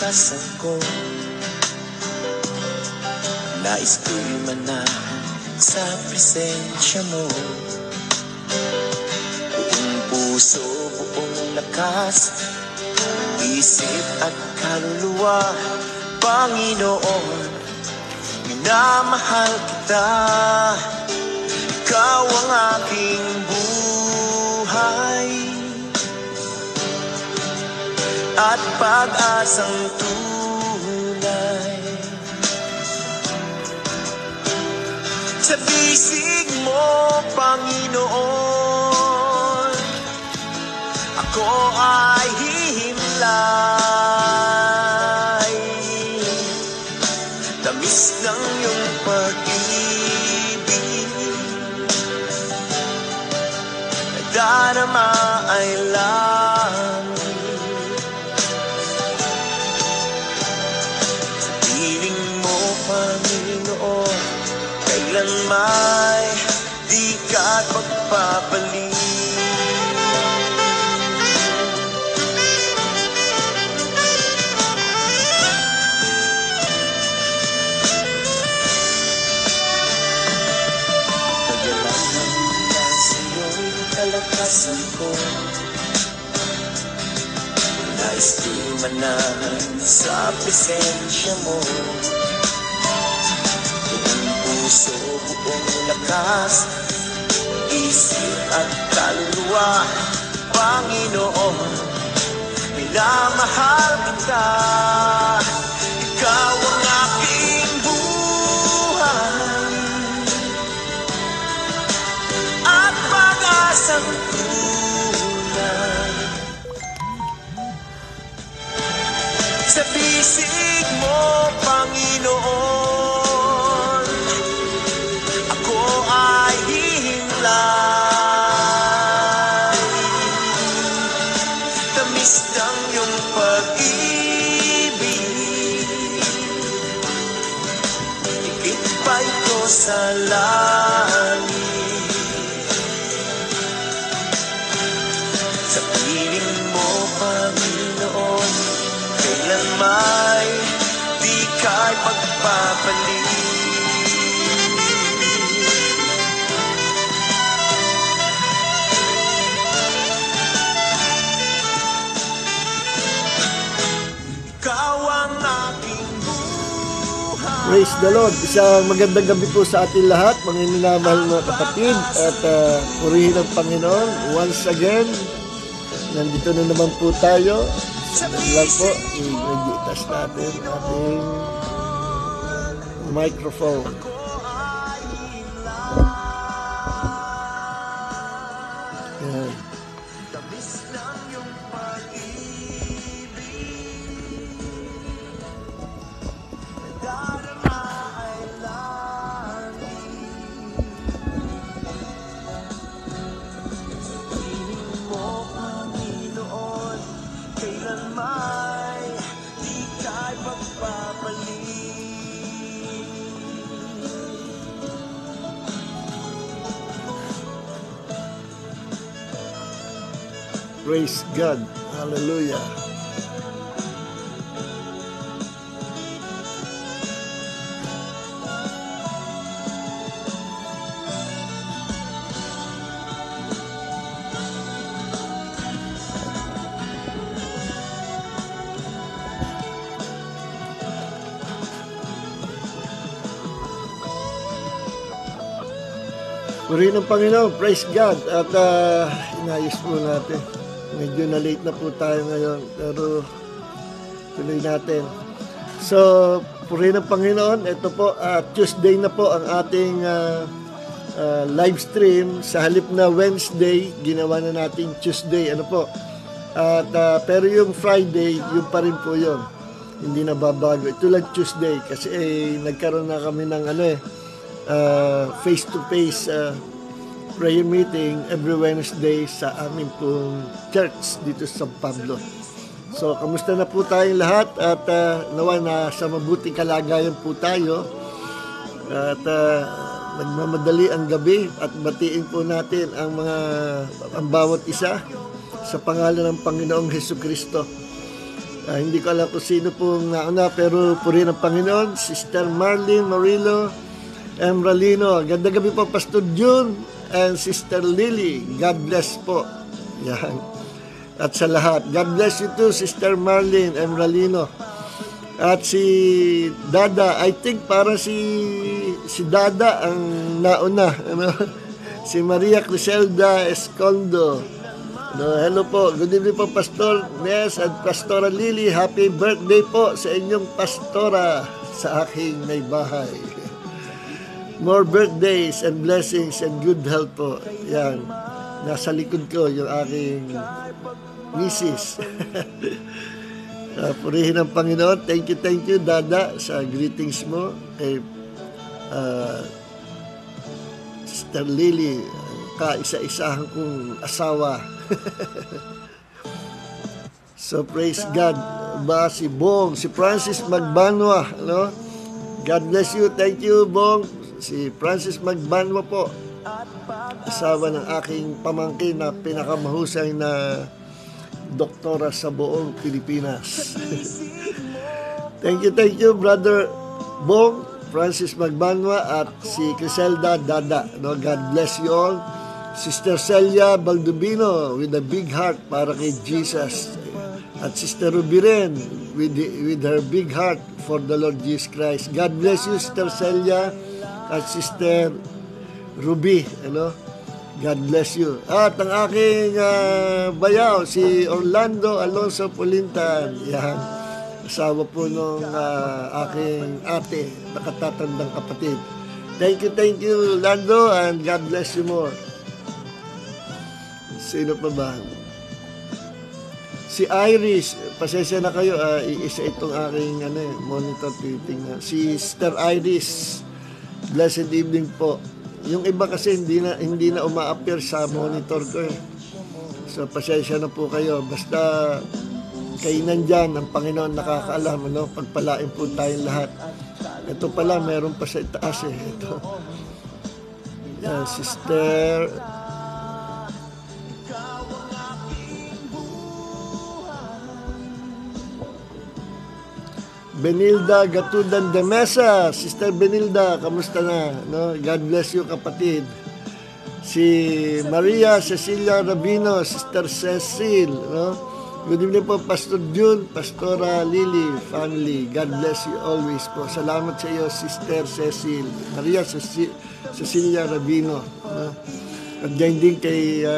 kalakasan ko. Nais ko'y manahan sa presensya mo. Buong puso, buong lakas, isip at kaluluwa, Panginoon, minamahal kita. Ikaw ang aking buhay at pag-asang tunay. Sa bisig mo, Panginoon, ako ay hihimlay. Tamis ng iyong pag-ibig, nadarama ay langit. Sa piling mo, Panginoon, kailan may di ka't magpapalit. Kalakasan ko, nais ko'y manahan sa presensya mo. Buong puso, buong lakas, isip at kaluluwa, Panginoon, minamahal kita. Ikaw ang aking buhay at pag-asang tunay. Sa bisig mo, Panginoon, ako ay hihimlay. Tamis ng iyong pag-ibig, higit pa ito sa langit. Sa piling mo, Panginoon, kailan may di ka'y magpapalit. Ikaw ang aking buhay. Praise the Lord. Isang magandang gabi po sa ating lahat, mga minamahal mga kapatid, at purihin ang Panginoon. Once again, nandito na naman po tayo. Lang po, i-test natin ating microphone. Yan. Praise God. Hallelujah. Purihin ang Panginoon. Praise God. At inayos po natin. Medyo na late na po tayo ngayon, pero tuloy natin. So, purihin ang Panginoon. Ito po, Tuesday na po ang ating live stream. Sa halip na Wednesday, ginawa na natin Tuesday. Ano po? At, pero yung Friday, yung pa rin po yun. Hindi na babago. Ito lang Tuesday kasi nagkaroon na kami ng face-to-face prayer meeting every Wednesday sa aming pong church dito sa San Pablo. So, kamusta na po tayong lahat at nawa na sa mabuting kalagayan po tayo at nagmamadali ang gabi at batiin po natin ang bawat isa sa pangalan ng Panginoong Hesukristo. Hindi ko alam kung sino pong nauna, pero purihin ang Panginoon. Sister Marlene Morillo, Emralino. Ganda gabi po, Pastor June and Sister Lily. God bless po. Yan. At sa lahat. God bless you too, Sister Marlene Emralino. At si Dada, I think parang si Dada ang nauna. Ano? Si Maria Criselda Escondo. No, hello po. Good evening po, Pastor Nes at Pastora Lily. Happy birthday po sa inyong pastora sa aking may bahay. More birthdays and blessings and good health po. Yan. Nasa likod ko yung aking misis. Purihin ang Panginoon. Thank you, Dada, sa greetings mo kay Sister Lily, kaisa-isahan kong asawa. So, praise God. Ba, si Bong, si Francis Magbanwa, no? God bless you. Thank you, Bong. Si Francis Magbanwa po, asawa ng aking pamangkin na pinakamahusay na doktora sa buong Pilipinas. Thank you, Brother Bong, Francis Magbanwa, at si Criselda Dada. No, God bless you all. Sister Celia Baldubino with a big heart para kay Jesus. At Sister Ruby Ren with her big heart for the Lord Jesus Christ. God bless you, Sister Celia at Sister Ruby. Ano? God bless you. At ang aking bayaw, si Orlando Alonso Pulintan. Yan. Asawa po nung aking ate, nakatatandang kapatid. Thank you, Orlando, and God bless you more. Sino pa ba? Si Iris, pasensya na kayo, iisa itong aking monitor titingnan. Si Sister Iris, blessed evening po. Yung iba kasi hindi na uma-appear sa monitor ko eh. So pasensya na po kayo. Basta kayo nandyan, ang Panginoon nakakaalam, ano? Pagpalain po tayong lahat. Ito pala, meron pa sa itaas eh. Ito. Yan, Sister Benilda Gatudan de Mesa. Sister Benilda, kamusta na? No? God bless you, kapatid. Si Maria Cecilia Rabino, Sister Cecil. No? Good evening po, Pastor June, Pastora Lily, family. God bless you always po. Salamat sa iyo, Sister Cecil. Maria Cecilia Rabino. No? At dyan din kay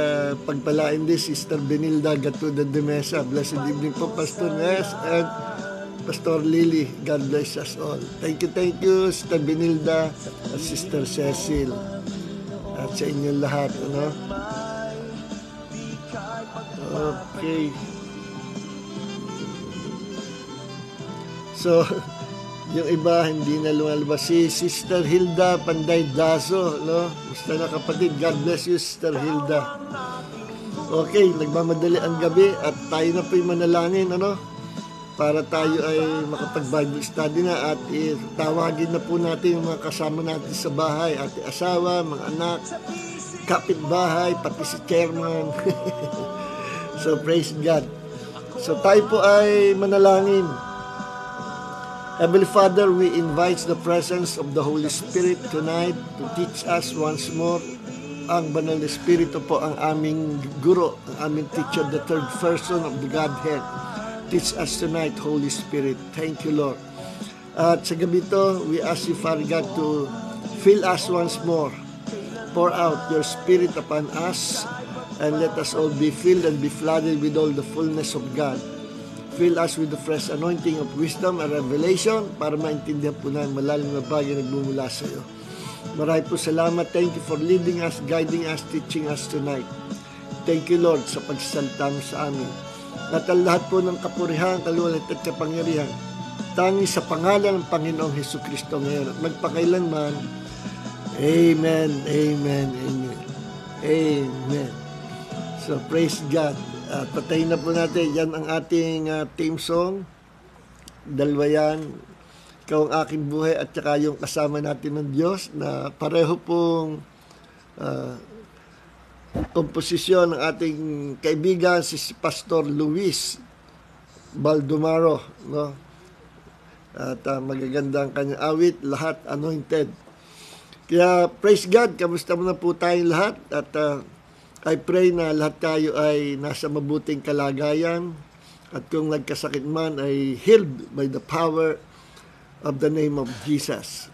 pagpalain din, Sister Benilda Gatudan de Mesa. Blessed evening po, Pastor Nes and Pastor Lily, God bless us all. Thank you, Sister Benilda at Sister Cecil. At sa inyong lahat, ano? Okay. So, yung iba hindi na lumalabas. Si Sister Hilda Panday Dazo, no? Basta na kapatid, God bless you, Sister Hilda. Okay, nagmamadali ang gabi at tayo na po'y manalangin, ano? Para tayo ay makapag-Bible study na at tawagin na po natin yung mga kasama natin sa bahay, ating asawa, mga anak, kapitbahay, pati si chairman. So, praise God. So, tayo po ay manalangin. Heavenly Father, we invite the presence of the Holy Spirit tonight to teach us once more. Ang Banal na Espiritu po ang aming guro, ang aming teacher, the third person of the Godhead. Teach us tonight, Holy Spirit. Thank you, Lord. At sa gabi to, we ask you, Father God, to fill us once more. Pour out your Spirit upon us, and let us all be filled and be flooded with all the fullness of God. Fill us with the fresh anointing of wisdom and revelation para maintindihan po na malalim na bagay na nagmumula sa iyo. Maraming po salamat. Thank you for leading us, guiding us, teaching us tonight. Thank you, Lord, sa pagsasalita mo sa amin. At ang lahat po ng kapurihan, kaluwalit at kapangyarihan, tangi sa pangalan ng Panginoong Hesukristo ngayon at magpakailanman. Amen, amen, amen, amen. So, praise God. Patayin na po natin. Yan ang ating theme song. Dalawa yan. Ikaw ang aking buhay at saka yung kasama natin ng Diyos na pareho pong komposisyon ng ating kaibigan si Pastor Luis Baldomaro, no? At magaganda ang kanyang awit, lahat anointed. Kaya praise God, kamusta mo na po tayong lahat? At I pray na lahat tayo ay nasa mabuting kalagayan at kung nagkasakit man ay healed by the power of the name of Jesus.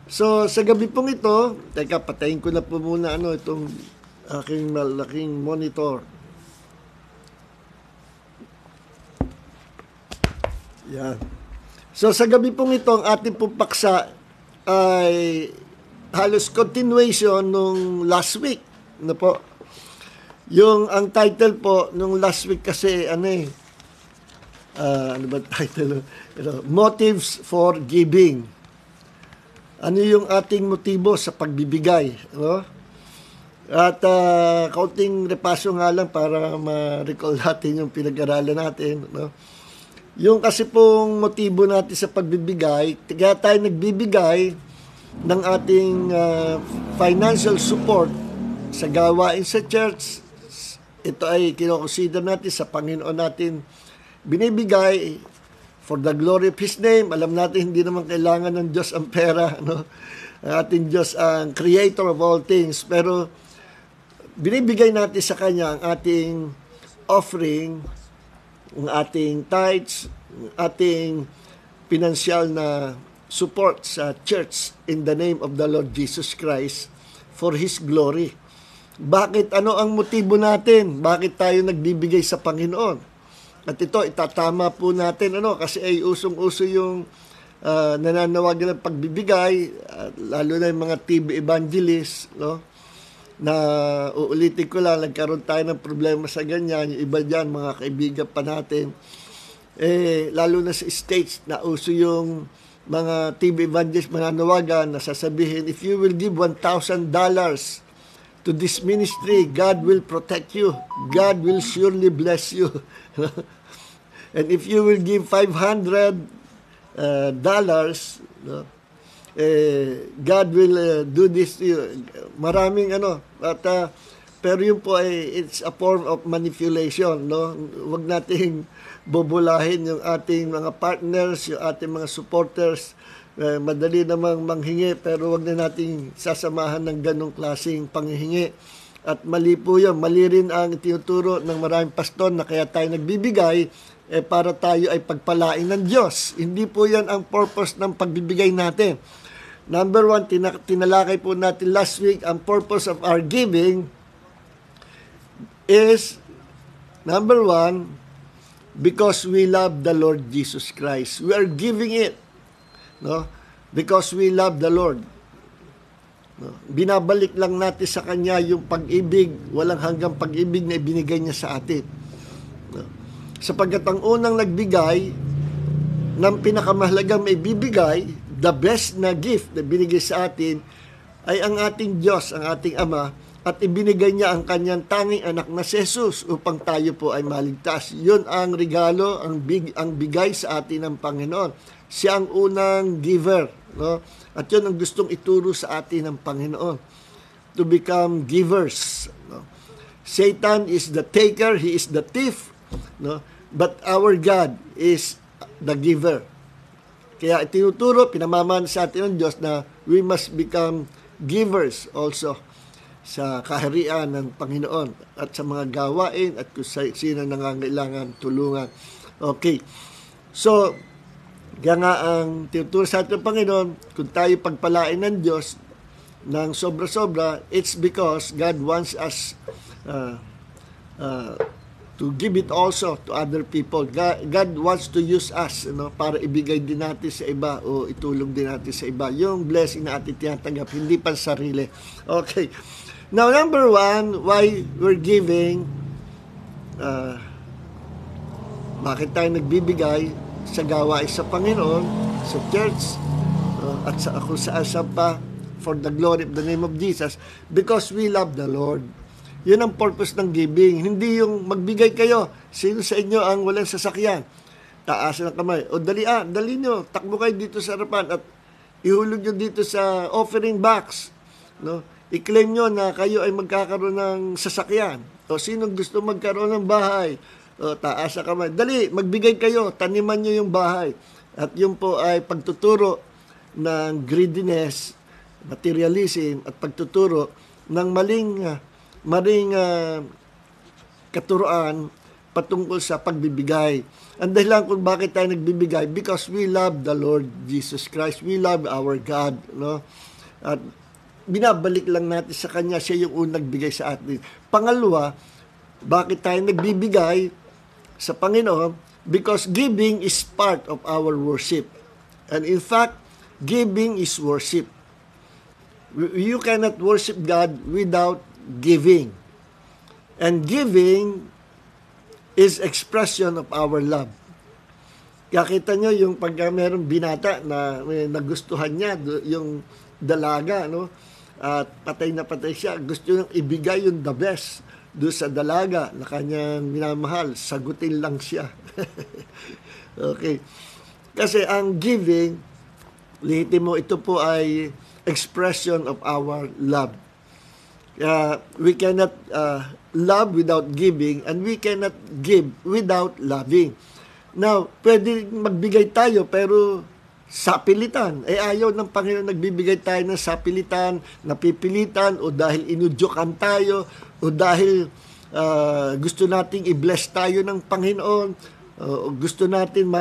So sa gabi pong ito, teka patayin ko na po muna itong aking malaking monitor. Yan. So sa gabi pong ito, ang ating pong paksa ay halos continuation nung last week. Ano po? Ang title po nung last week kasi ano ba title? Motives for Giving. Ano yung ating motibo sa pagbibigay, no? At kaunting repaso nga lang para ma-recall natin yung pinag-aralan natin, no? Yung kasi pong motibo natin sa pagbibigay, kaya tayo nagbibigay ng ating financial support sa gawain sa church. Ito ay kinoconsider natin sa Panginoon natin binibigay for the glory of His name. Alam natin hindi naman kailangan ng Diyos ang pera, no? Ang ating Diyos ang creator of all things, pero binibigay natin sa Kanya ang ating offering, ang ating tithes, ang ating pinansyal na support sa church in the name of the Lord Jesus Christ for His glory. Bakit? Ano ang motibo natin? Bakit tayo nagbibigay sa Panginoon? At ito, itatama po natin, kasi ay usong-uso yung nananawagan ng pagbibigay, lalo na yung mga TV evangelists, no? Na uulitin ko lang, nagkaroon tayo ng problema sa ganyan, yung iba dyan, mga kaibigan pa natin, lalo na sa States, na uso yung mga TV evangelists, mananawagan, na sasabihin, if you will give $1,000 to this ministry, God will protect you. God will surely bless you. And if you will give $500, God will do this to you. Maraming pero yun po ay it's a form of manipulation, no? Huwag nating bubulahin yung ating mga partners, yung ating mga supporters. Madali namang manghingi, pero huwag na nating sasamahan ng ganong klaseng panghihingi. At mali po yun. Mali rin ang tinuturo ng maraming pastor na kaya tayo nagbibigay para tayo ay pagpalain ng Diyos. Hindi po yan ang purpose ng pagbibigay natin. Number one, tinalakay po natin last week, ang purpose of our giving is, number one, because we love the Lord Jesus Christ. We are giving it, no? Because we love the Lord. No? Binabalik lang natin sa Kanya yung pag-ibig, walang hanggang pag-ibig na ibinigay niya sa atin. No? Sapagkat ang unang nagbigay ng pinakamahalagang may bibigay, the best na gift na binigay sa atin ay ang ating Diyos, ang ating Ama, at ibinigay niya ang kanyang tanging anak na si Jesus upang tayo po ay maligtas. Yun ang regalo, ang bigay sa atin ng Panginoon. Siya ang unang giver, no? At yun ang gustong ituro sa atin ng Panginoon, to become givers, no? Satan is the taker, he is the thief, no? But our God is the giver. Kaya itinuturo, pinamaman sa atin ng Diyos na we must become givers also sa kaharian ng Panginoon at sa mga gawain at kung sino nangangailangan tulungan. Okay. So, kaya nga ang tinuturo sa atin ng Panginoon, kung tayo pagpalain ng Diyos ng sobra-sobra, it's because God wants us to give it also to other people. God wants to use us, para ibigay din natin sa iba o itulong din natin sa iba. Yung blessing na atin tinatanggap, hindi pa sarili. Okay. Now, number one, why we're giving, bakit tayo nagbibigay sa gawain sa Panginoon, sa church, at sa kung saan pa, for the glory of the name of Jesus, because we love the Lord. Yun ang purpose ng giving. Hindi yung magbigay kayo. Sino sa inyo ang walang sasakyan? Taas ng kamay. O dali nyo. Takbo kayo dito sa harapan at ihulog nyo dito sa offering box. No? I-claim nyo na kayo ay magkakaroon ng sasakyan. O sino gusto magkaroon ng bahay? O, taas sa kamay. Dali, magbigay kayo, taniman nyo yung bahay. At yun po ay pagtuturo ng greediness, materialism, at pagtuturo ng maling katuroan patungkol sa pagbibigay. Ang dahilan kung bakit tayo nagbibigay, because we love the Lord Jesus Christ. We love our God. No? At binabalik lang natin sa Kanya. Siya yung unang nagbigay sa atin. Pangalawa, bakit tayo nagbibigay sa Panginoon? Because giving is part of our worship. And in fact, giving is worship. You cannot worship God without giving. And giving is expression of our love. Kaya kita nyo yung pag meron binata na nagustuhan niya, yung dalaga, no? At patay na patay siya, gusto niyang ibigay yung the best doon sa dalaga na kanyang minamahal, sagutin lang siya. Okay. Kasi ang giving, lihitin mo, ito po ay expression of our love. We cannot love without giving, and we cannot give without loving. Now, pwede magbigay tayo pero sapilitan. Ayaw ng Panginoon nagbibigay tayo ng sapilitan, napipilitan, o dahil inudyokan tayo, o dahil gusto nating i-bless tayo ng Panginoon, gusto natin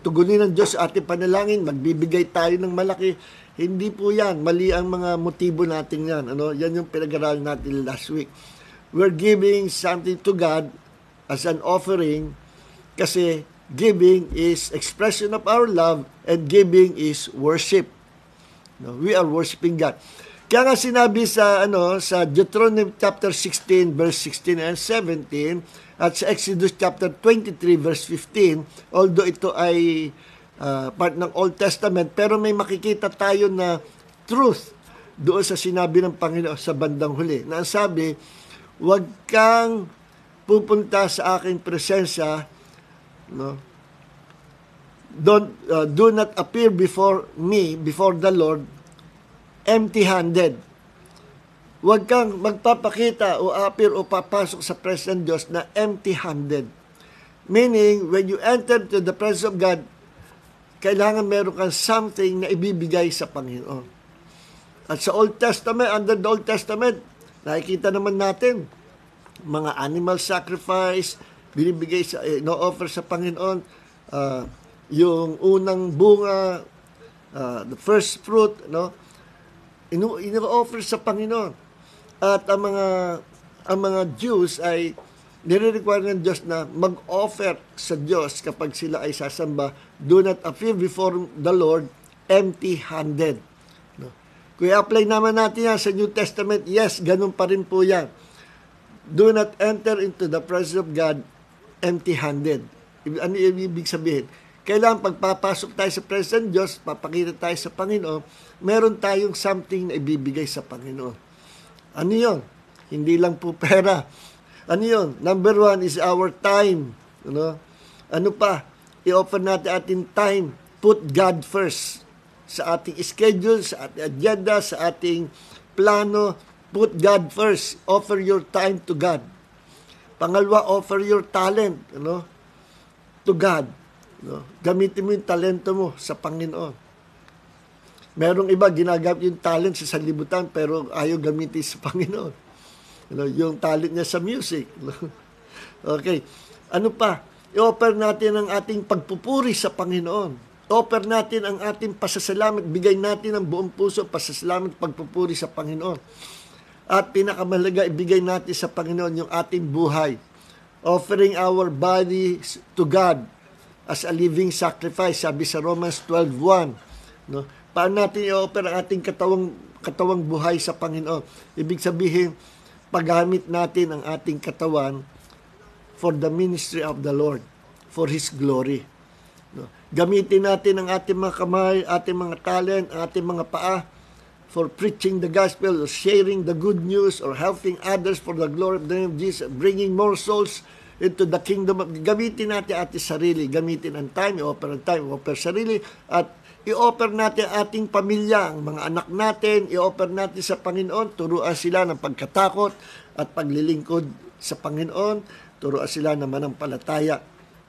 tugunin ng Diyos sa ating panalangin, magbibigay tayo ng malaki. Hindi po yan. Mali ang mga motibo natin yan. Yan yung pinag-aralan natin last week. We're giving something to God as an offering kasi giving is expression of our love and giving is worship. We are worshiping God. Kaya nga sinabi sa Deuteronomy chapter 16 verse 16 and 17 at sa Exodus chapter 23 verse 15, although ito ay part ng Old Testament, pero may makikita tayo na truth doon sa sinabi ng Panginoon sa bandang huli. Na ang sabi, huwag kang pupunta sa aking presensya, no? Do not appear before me, before the Lord, empty-handed. Huwag kang magpapakita o appear o papasok sa presence ng Diyos na empty-handed. Meaning, when you enter to the presence of God, kailangan meron kang something na ibibigay sa Panginoon. At sa Old Testament, under the Old Testament, nakikita naman natin, mga animal sacrifice, binibigay no-offer sa Panginoon, yung unang bunga, the first fruit, no? Ino-offer sa Panginoon. At ang mga Jews ay nire-require ng Diyos na mag-offer sa Diyos kapag sila ay sasamba. Do not appear before the Lord empty-handed. No? Kung i-apply naman natin yan sa New Testament, yes, ganun pa rin po yan. Do not enter into the presence of God empty-handed. Ano ibig sabihin? Kailangan pagpapasok tayo sa presence ng Diyos, papakita tayo sa Panginoon, meron tayong something na ibibigay sa Panginoon. Ano yun? Hindi lang po pera. Ano yun? Number one is our time. Ano pa? I-offer natin ating time. Put God first. Sa ating schedule, sa ating agenda, sa ating plano, put God first. Offer your time to God. Pangalawa, offer your talent to God. Gamitin mo yung talento mo sa Panginoon. Merong iba, ginagamit yung talent sa sanlibutan pero ayaw gamitin sa Panginoon. Yung talent niya sa music. Okay. Ano pa? I-offer natin ang ating pagpupuri sa Panginoon. I-offer natin ang ating pasasalamat. Bigay natin ang buong puso, pasasalamat, pagpupuri sa Panginoon. At pinakamahalaga, ibigay natin sa Panginoon yung ating buhay. Offering our bodies to God as a living sacrifice, sabi sa Romans 12:1. Paano natin i-offer ang ating katawang buhay sa Panginoon? Ibig sabihin, paggamit natin ang ating katawan for the ministry of the Lord, for His glory. Gamitin natin ang ating mga kamay, ating mga talent, ating mga paa for preaching the gospel, or sharing the good news, or helping others for the glory of the name of Jesus, bringing more souls into the kingdom. Gamitin natin ating sarili, gamitin ang time, i-offer sarili, at i-offer natin ating pamilya, ang mga anak natin, i-offer natin sa Panginoon, turuan sila ng pagkatakot at paglilingkod sa Panginoon, turuan sila na manampalataya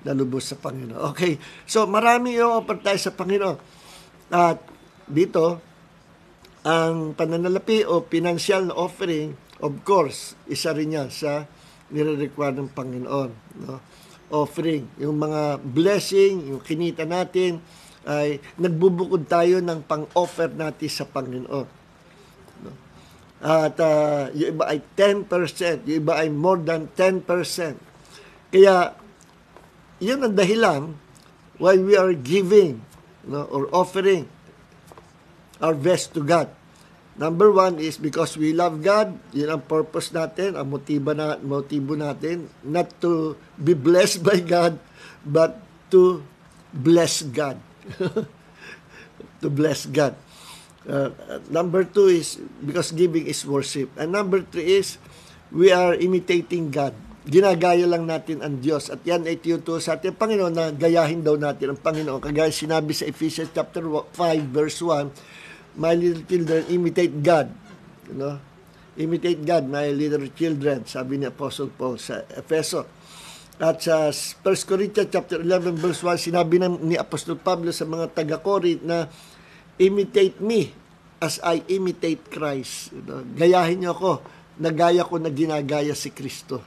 na lubos sa Panginoon. Okay, so marami i-offer tayo sa Panginoon. At dito, ang pananalapi o financial na offering, of course, isa rin yan sa nire-require ng Panginoon. No? Offering, yung mga blessing, yung kinita natin, ay nagbubukod tayo ng pang-offer natin sa Panginoon. No? At yung iba ay 10%, yung iba ay more than 10%. Kaya, yun ang dahilan why we are giving, no, or offering our best to God. Number one is because we love God. Yun ang purpose natin, ang motibo natin, not to be blessed by God, but to bless God. To bless God. Number two is because giving is worship. And number three is we are imitating God. Ginagaya lang natin ang Diyos. At yan ay tinuturo sa ating Panginoon na gayahin daw natin ang Panginoon. Kagaya sinabi sa Ephesians chapter 5 verse 1, my little children, imitate God. You know? Imitate God, my little children, sabi ni Apostle Paul sa Efeso. At sa 1 Corinthians chapter 11 verse 1, sinabi ni Apostol Pablo sa mga taga-Corinth na imitate me as I imitate Christ. You know? Gayahin niyo ako, nagaya ko na ginagaya si Kristo.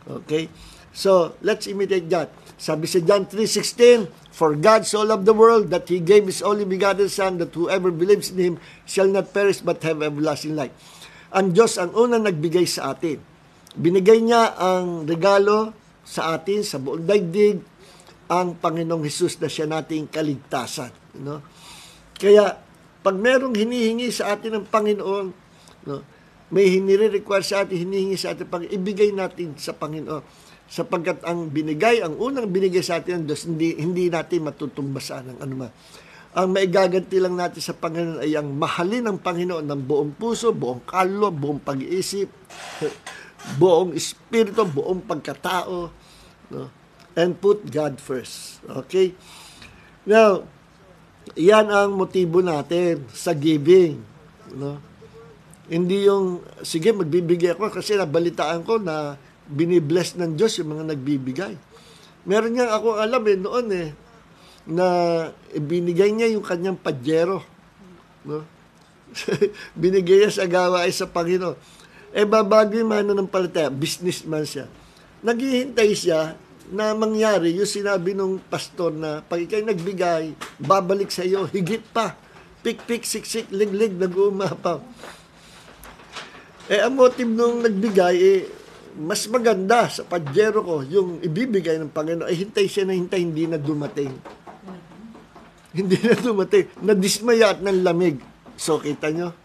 Okay? So, let's imitate God. Sabi sa John 3:16, for God so loved the world that He gave His only begotten Son, that whoever believes in Him shall not perish but have everlasting life. Ang Diyos ang unang nagbigay sa atin. Binigay niya ang regalo sa atin, sa buong daigdig, ang Panginoong Hesus na siya nating kaligtasan. You know? Kaya, pag merong hinihingi sa atin ng Panginoon, no, may hinire-require sa atin, hinihingi sa atin, ibigay natin sa Panginoon. Sapagkat ang unang binigay sa atin ng Diyos, hindi natin matutumbasan ng anuman. Ang maigaganti lang natin sa Panginoon ay ang mahalin ng Panginoon ng buong puso, buong kaluluwa, buong pag-iisip, buong espiritu, buong pagkatao, no? And put God first. Okay? Now, yan ang motibo natin sa giving. No? Hindi yung, sige, magbibigay ako kasi nabalitaan ko na binibless ng Diyos yung mga nagbibigay. Meron nga ako alam noon na binigay niya yung kanyang pajero. No? Binigay niya sa gawa ay sa Panginoon. Babago yung mananampalataya, businessman siya. Naghihintay siya na mangyari yung sinabi ng pastor na pag ikay nagbigay, babalik sa iyo, higit pa. Pik-pik, siksik, lig-lig, nag-uumapaw. Ang motive nung nagbigay, mas maganda sa pajero ko, yung ibibigay ng Panginoon, ay hintay siya na hintay, hindi na dumating. Hindi na dumating. Nadismaya at nanlamig. So, kita nyo?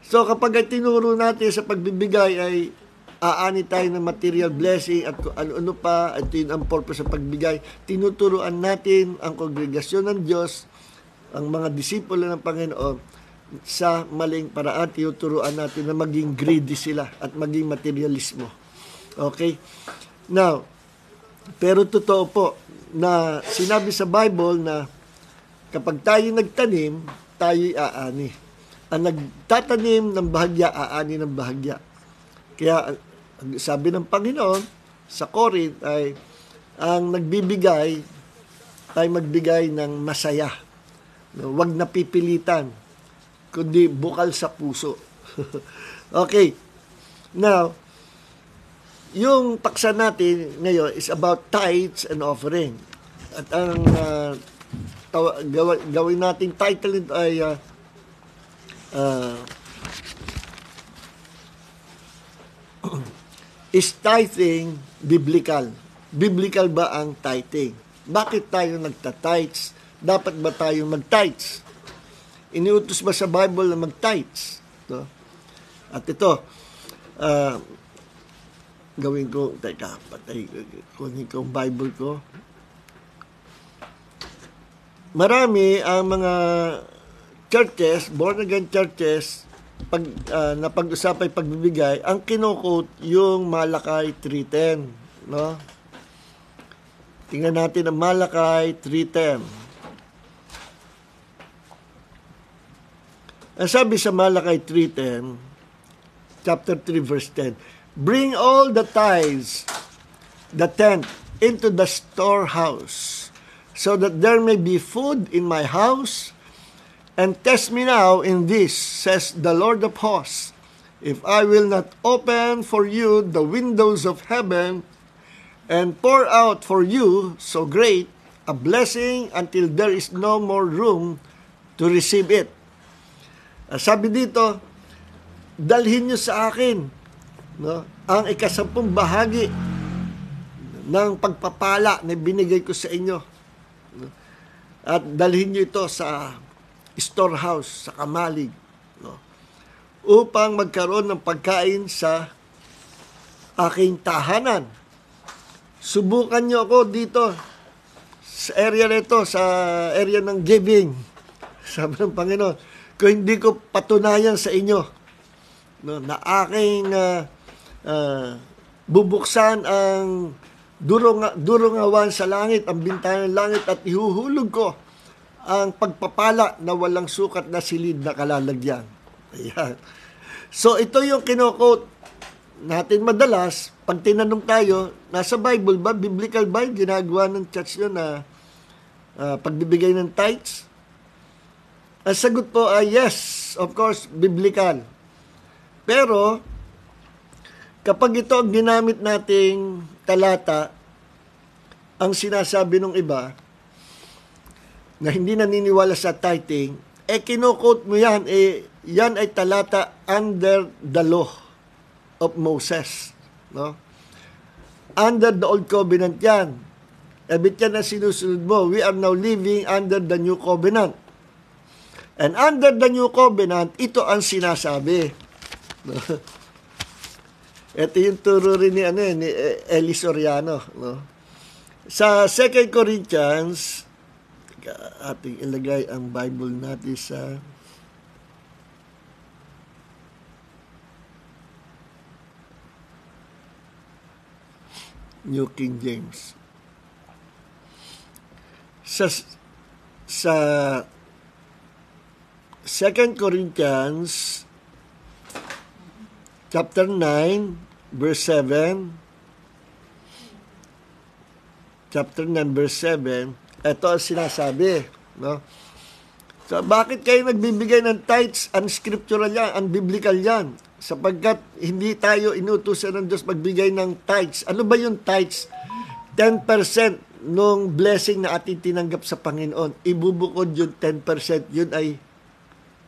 So, kapag tinuro natin sa pagbibigay ay aani tayo ng material blessing at ano pa, at yun ang purpose sa pagbigay, tinuturuan natin ang kongregasyon ng Diyos, ang mga disipulo ng Panginoon, sa maling paraan, tinuturuan natin na maging greedy sila at maging materialismo. Okay? Now, pero totoo po na sinabi sa Bible na kapag tayo nagtanim, tayo'y aani. Ang nagtatanim ng bahagya, aani ng bahagya. Kaya, sabi ng Panginoon sa Corinth ay ang nagbibigay ay magbigay ng masaya. Huwag napipilitan, kundi bukal sa puso. Okay. Now, yung paksa natin ngayon is about tithes and offering. At ang gawin nating title nito ay is tithing biblical? Biblical ba ang tithing? Bakit tayo nagta-tithes? Dapat ba tayo mag-tithes? Iniutos ba sa Bible na mag-tithes? No? At ito, gawin ko, kunin ko ang Bible ko. Marami ang mga churches, born-again churches, na pag-usapay pagbibigay, ang kino-quote yung Malakay 3:10. No? Tingnan natin ang Malakay 3:10. Ang sabi sa Malakay 3:10, chapter 3, verse 10, Bring all the tithes, the tenth, into the storehouse, so that there may be food in my house. And test me now in this, says the Lord of hosts, if I will not open for you the windows of heaven and pour out for you so great a blessing until there is no more room to receive it. Sabi dito, dalhin niyo sa akin, no, ang ikasampung bahagi ng pagpapala na binigay ko sa inyo. At dalhin niyo ito sa storehouse, sa kamalig, no, upang magkaroon ng pagkain sa aking tahanan. Subukan niyo ako dito sa area nito, sa area ng giving. Sabi ng Panginoon, kung hindi ko patunayan sa inyo, no, na aking bubuksan ang durungawan sa langit, ang bintana ng langit, at ihuhulog ko ang pagpapala na walang sukat na silid na kalalagyan. Ayan. So, ito yung kino-quote natin madalas. Pag tinanong tayo, nasa Bible ba? Biblical ba? Ginagawa ng church yun na pagbibigay ng tithes? Ang sagot po ay yes, of course, biblical. Pero, kapag ito ang ginamit nating talata, ang sinasabi ng iba, na hindi naniniwala sa tithing, kino-quote mo yan, yan ay talata under the law of Moses. No? Under the old covenant yan. Ebit yan ang sinusunod mo. We are now living under the new covenant. And under the new covenant, ito ang sinasabi. No? Ito yung turo rin ni Eli Soriano. No? Sa 2 Corinthians, ating ilagay ang Bible natin sa New King James. Sa 2 Corinthians chapter 9 verse 7, chapter 9 verse 7, ito ang sinasabi, no? So, bakit kayo nagbibigay ng tithes? Unscriptural yan, unbiblical yan. Sapagkat hindi tayo inutusan ng Diyos magbigay ng tithes. Ano ba yung tithes? 10% nung blessing na ating tinanggap sa Panginoon. Ibubukod yung 10%, yun ay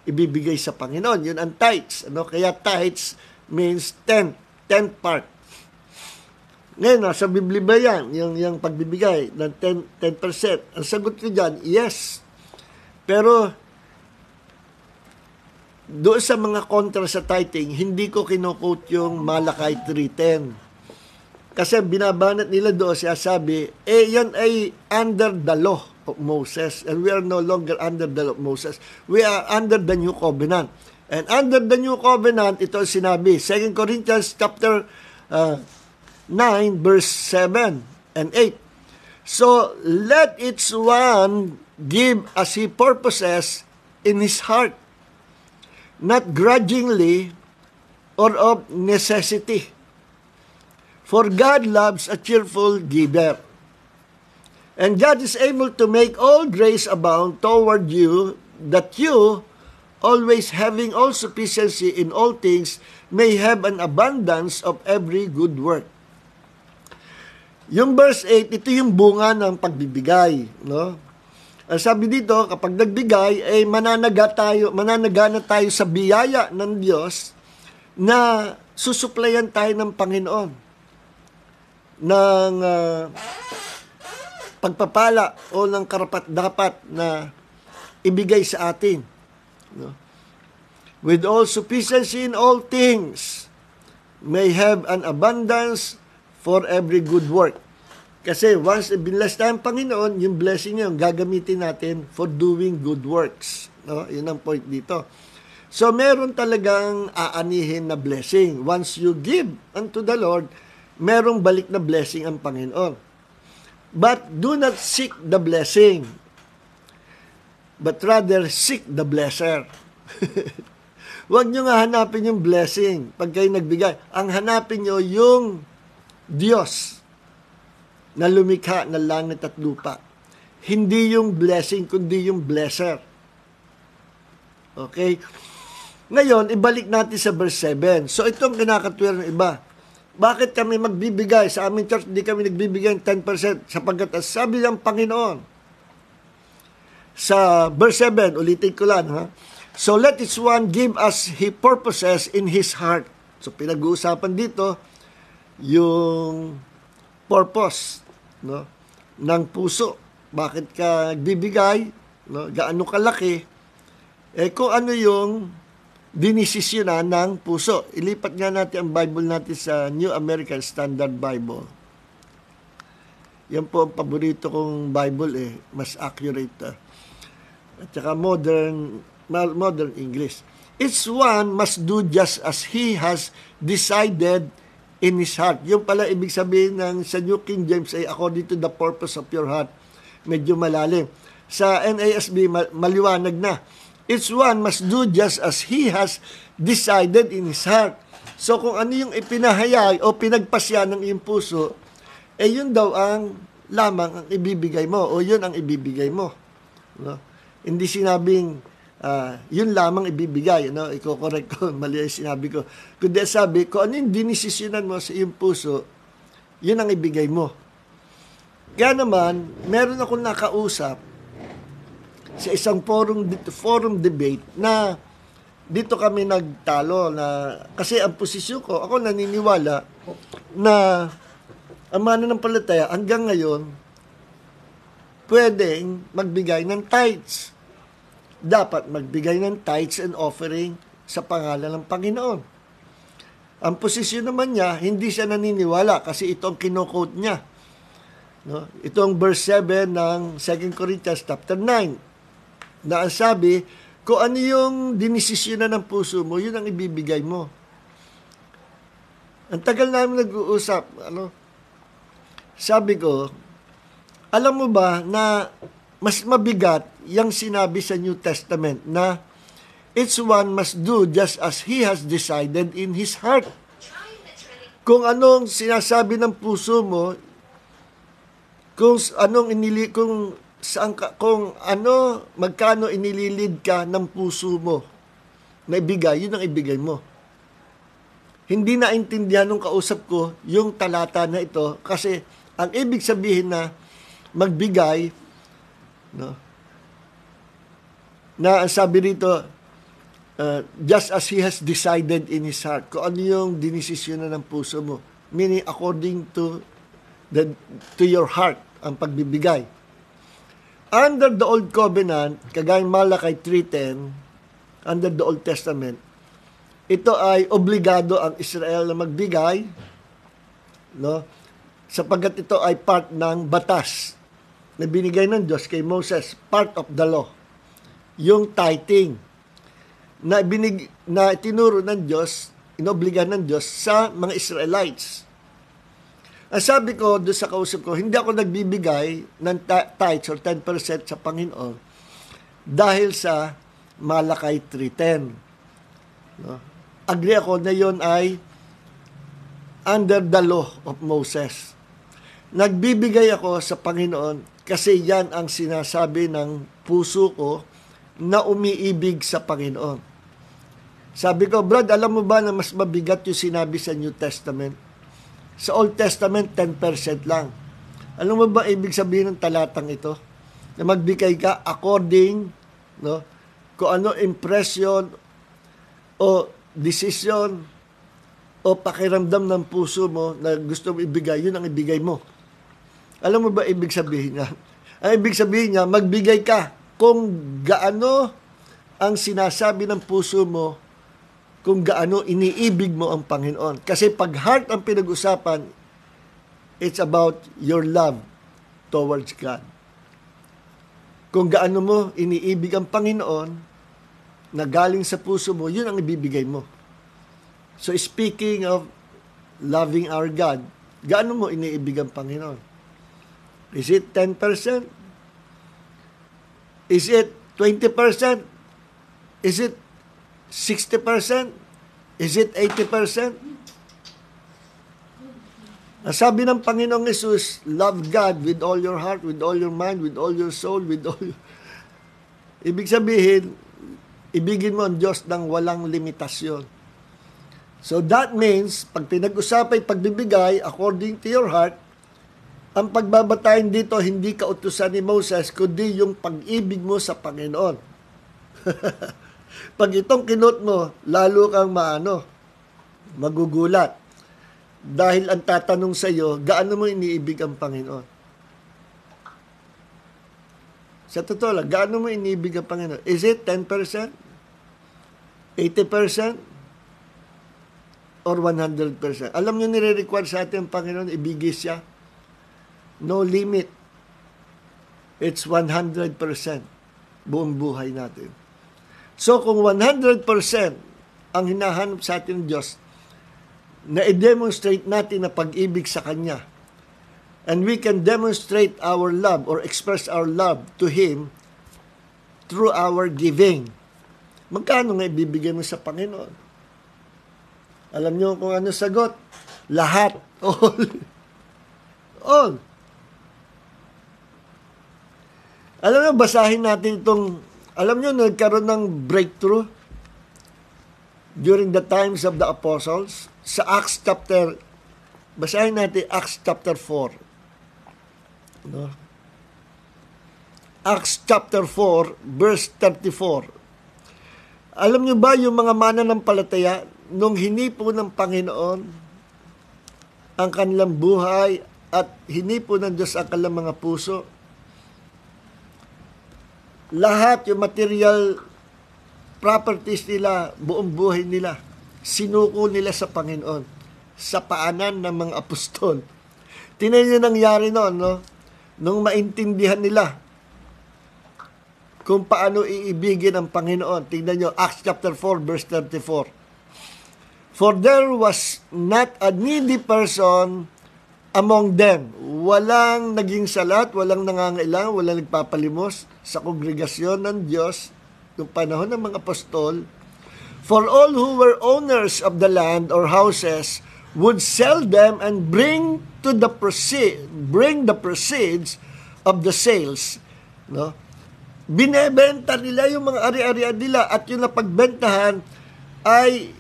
ibibigay sa Panginoon. Yun ang tithes. Ano? Kaya tithes means 10 part. Ngayon, sa Biblia ba yan? Yung pagbibigay ng 10%. Ang sagot ko dyan, yes. Pero, doon sa mga kontra sa tithing, hindi ko kino-quote yung Malakay 3:10. Kasi binabanat nila doon, siya sabi, yan ay under the law of Moses. And we are no longer under the law of Moses. We are under the new covenant. And under the new covenant, ito sinabi, 2 Corinthians chapter 9, verse 7 and 8. So, let each one give as he purposes in his heart, not grudgingly or of necessity. For God loves a cheerful giver. And God is able to make all grace abound toward you, that you, always having all sufficiency in all things, may have an abundance of every good work. Yung verse 8, ito yung bunga ng pagbibigay, no? Sabi dito, kapag nagbigay, mananagana tayo sa biyaya ng Diyos na susuplayan tayo ng Panginoon ng pagpapala o ng karapat-dapat na ibigay sa atin. No? With all sufficiency in all things, may have an abundance for every good work. Kasi once binless tayo ng Panginoon, yung blessing niya, gagamitin natin for doing good works. No? Yun ang point dito. So, meron talagang aanihin na blessing. Once you give unto the Lord, merong balik na blessing ang Panginoon. But do not seek the blessing, but rather seek the blesser. Huwag nyo nga hanapin yung blessing pag kayo nagbigay. Ang hanapin nyo yung Diyos na lumikha ng langit at lupa. Hindi yung blessing, kundi yung blesser. Okay? Ngayon, ibalik natin sa verse 7. So, itong kinakatwira ng iba. Bakit kami magbibigay? Sa aming church, hindi kami nagbibigay ng 10%. Sapagkat sabi ng Panginoon, sa verse 7, ulitin ko lang, ha? So, let each one give as he purposes in his heart. So, pinag-uusapan dito, yung purpose, no, ng puso. Bakit ka nagbibigay? No? Gaano kalaki? Kung ano yung dinisisyonan ng puso. Ilipat nga natin ang Bible natin sa New American Standard Bible. Yan po ang paborito kong Bible mas accurate. At saka modern English. Each one must do just as he has decided in his heart. Yung pala ibig sabihin ng sa New King James ay according to the purpose of your heart. Medyo malalim. Sa NASB maliwanag na. Each one must do just as he has decided in his heart. So kung ano yung ipinahayag o pinagpasya ng iyong puso, yun daw ang lamang ang ibibigay mo o yun ang ibibigay mo. No? Hindi sinabing yun lamang ibibigay. No? Iko-correct ko, mali yung sinabi ko. Kundi sabi, kung ano yung dinisisyonan mo sa iyong puso, yun ang ibigay mo. Kaya naman, meron akong nakausap sa isang forum debate na dito kami nagtalo na kasi ang posisyon ko, ako naniniwala na ang mananampalataya hanggang ngayon pwedeng magbigay ng tithes. Dapat magbigay ng tithes and offering sa pangalan ng Panginoon. Ang posisyon naman niya, hindi siya naniniwala kasi ito ang kino-quote niya. No? Ito ang verse 7 ng 2 Corinthians chapter 9. Na ang sabi, kung ano yung dinisisyonan ng puso mo, yun ang ibibigay mo. Ang tagal namin nag-uusap, sabi ko, alam mo ba na mas mabigat yung sinabi sa New Testament na each one must do just as he has decided in his heart. Kung anong sinasabi ng puso mo, kung magkano inililid ka ng puso mo na ibigay, yun ang ibigay mo. Hindi naintindihan nung kausap ko yung talata na ito kasi ang ibig sabihin na magbigay, no, na sabi rito, just as he has decided in his heart, kung ano yung dinisisyonan ng puso mo, meaning according to your heart, ang pagbibigay. Under the Old Covenant, kagayang Malakay 3:10, under the Old Testament, ito ay obligado ang Israel na magbigay, no? Sapagkat ito ay part ng batas na binigay ng Diyos kay Moses, part of the law. Yung tithing na tinuro ng Diyos, inobligan ng Diyos sa mga Israelites. Ang sabi ko doon sa kausap ko, hindi ako nagbibigay ng tithes or 10% sa Panginoon dahil sa Malakay 3:10. No? Agree ako na yon ay under the law of Moses. Nagbibigay ako sa Panginoon kasi yan ang sinasabi ng puso ko na umiibig sa Panginoon. Sabi ko, Brad, alam mo ba na mas mabigat yung sinabi sa New Testament? Sa Old Testament, 10% lang. Alam mo ba ibig sabihin ng talatang ito? Na magbigay ka according, no, kung ano impression o decision o pakiramdam ng puso mo na gusto mo ibigay, yun ang ibigay mo. Alam mo ba ibig sabihin niya? Ang ibig sabihin niya, magbigay ka kung gaano ang sinasabi ng puso mo, kung gaano iniibig mo ang Panginoon. Kasi pag heart ang pinag-usapan, it's about your love towards God. Kung gaano mo iniibig ang Panginoon, na galing sa puso mo, yun ang ibibigay mo. So speaking of loving our God, gaano mo iniibig ang Panginoon? Is it 10%? Is it 20%? Is it 60%? Is it 80%? Ang sabi ng Panginoong Yesus, love God with all your heart, with all your mind, with all your soul, with all your... Ibig sabihin, ibigin mo ang Diyos ng walang limitasyon. So that means, pag pinag-usapay pagbibigay according to your heart, ang pagbabatayin dito, hindi kautusan ni Moses, kundi yung pag-ibig mo sa Panginoon. Pag itong kinot mo, lalo kang magugulat. Dahil ang tatanong sa iyo, gaano mo iniibig ang Panginoon? Sa totoo lang, gaano mo iniibig ang Panginoon? Is it 10%? 80%? Or 100%? Alam nyo, nire-require sa atin ang Panginoon, ibigay siya. No limit. It's 100%. Buong buhay natin. So, kung 100% ang hinahanap sa atin ng Diyos, na i-demonstrate natin na pag-ibig sa Kanya, and we can demonstrate our love or express our love to Him through our giving. Magkano nga ibibigay mo sa Panginoon? Alam nyo kung ano sagot? Lahat. All. All. Alam nyo, basahin natin itong, alam nyo, nagkaroon ng breakthrough during the times of the apostles. Sa Acts chapter, basahin natin Acts chapter 4. No? Acts chapter 4, verse 34. Alam nyo ba yung mga mananampalataya, nung hinipo ng Panginoon ang kanilang buhay at hinipo ng Diyos ang kanilang mga puso, lahat yung material properties nila, buong buhay nila, sinuko nila sa Panginoon, sa paanan ng mga apostol. Tingnan niyo nangyari noon, no? Nung maintindihan nila kung paano iibigin ang Panginoon. Tingnan niyo, Acts chapter 4, verse 34. For there was not a needy person among them. Walang naging salat, walang nangangailangan, walang nagpapalimos sa kongregasyon ng Diyos noong panahon ng mga apostol. For all who were owners of the land or houses would sell them and bring the proceeds of the sales. No? Binebenta nila yung mga ari-arian nila at yung napagbentahan ay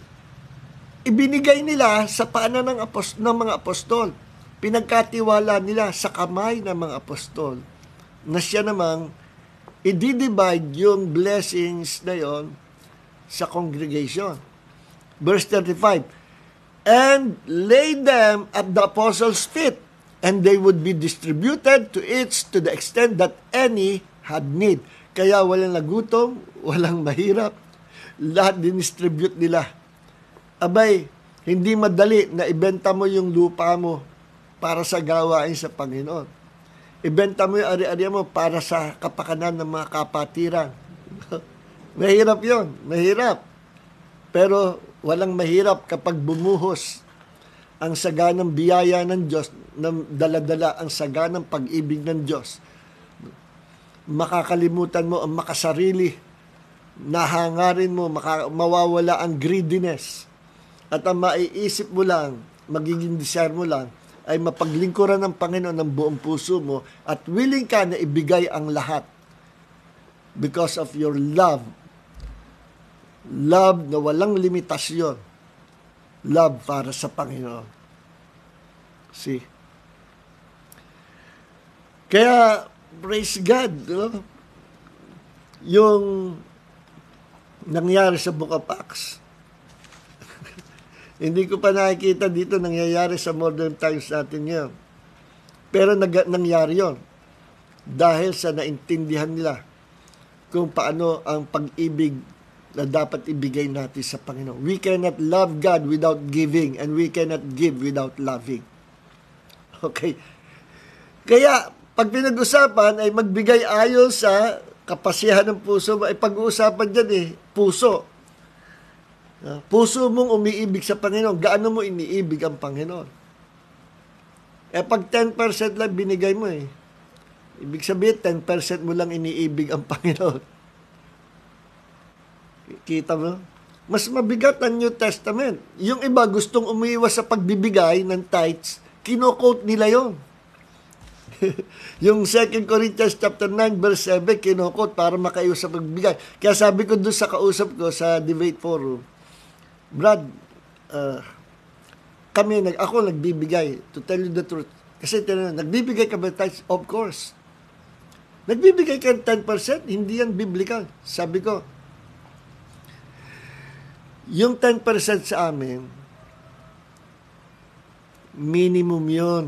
ibinigay nila sa paanan ng mga apostol. Pinagkatiwala nila sa kamay ng mga apostol na siya namang i-divide yung blessings na yon sa congregation. Verse 35, and lay them at the apostles' feet, and they would be distributed to each to the extent that any had need. Kaya walang nagutom, walang mahirap, lahat dinistribute nila. Abay, hindi madali na ibenta mo yung lupa mo para sa gawain sa Panginoon. Ibenta mo yung ari-ari mo para sa kapakanan ng mga kapatiran. Mahirap yon, mahirap. Pero walang mahirap kapag bumuhos ang saganang biyaya ng Diyos, na dala-dala ang saganang pag-ibig ng Diyos. Makakalimutan mo ang makasarili, nahangarin mo, mawawala ang greediness. At ang maiisip mo lang, magiging desire mo lang, ay mapaglingkuran ng Panginoon ng buong puso mo at willing ka na ibigay ang lahat because of your love. Love na walang limitasyon. Love para sa Panginoon. See? Kaya, praise God, no? Yung nangyari sa Book of Acts, hindi ko pa nakikita dito nangyayari sa modern times natin ngayon. Pero nangyari yon dahil sa naintindihan nila kung paano ang pag-ibig na dapat ibigay natin sa Panginoon. We cannot love God without giving, and we cannot give without loving. Okay? Kaya, pag pinag-usapan ay magbigay ayon sa kapasiyahan ng puso mo, ay pag-uusapan dyan puso. Puso mong umiibig sa Panginoon, gaano mo iniibig ang Panginoon? Pag 10% lang binigay mo ibig sabihin, 10% mo lang iniibig ang Panginoon. Kita mo? Mas mabigat ang New Testament. Yung iba gustong umiwas sa pagbibigay ng tithes, kino-quote nila yon. Yung 2 Corinthians chapter 9 verse 7, kino-quote para makaiwas sa pagbibigay. Kaya sabi ko doon sa kausap ko sa debate forum, Brad, ako nagbibigay, to tell you the truth. Kasi nagbibigay ka ba tithes? Of course. Nagbibigay ka ng 10%, hindi yan biblical. Sabi ko, yung 10% sa amin, minimum yun.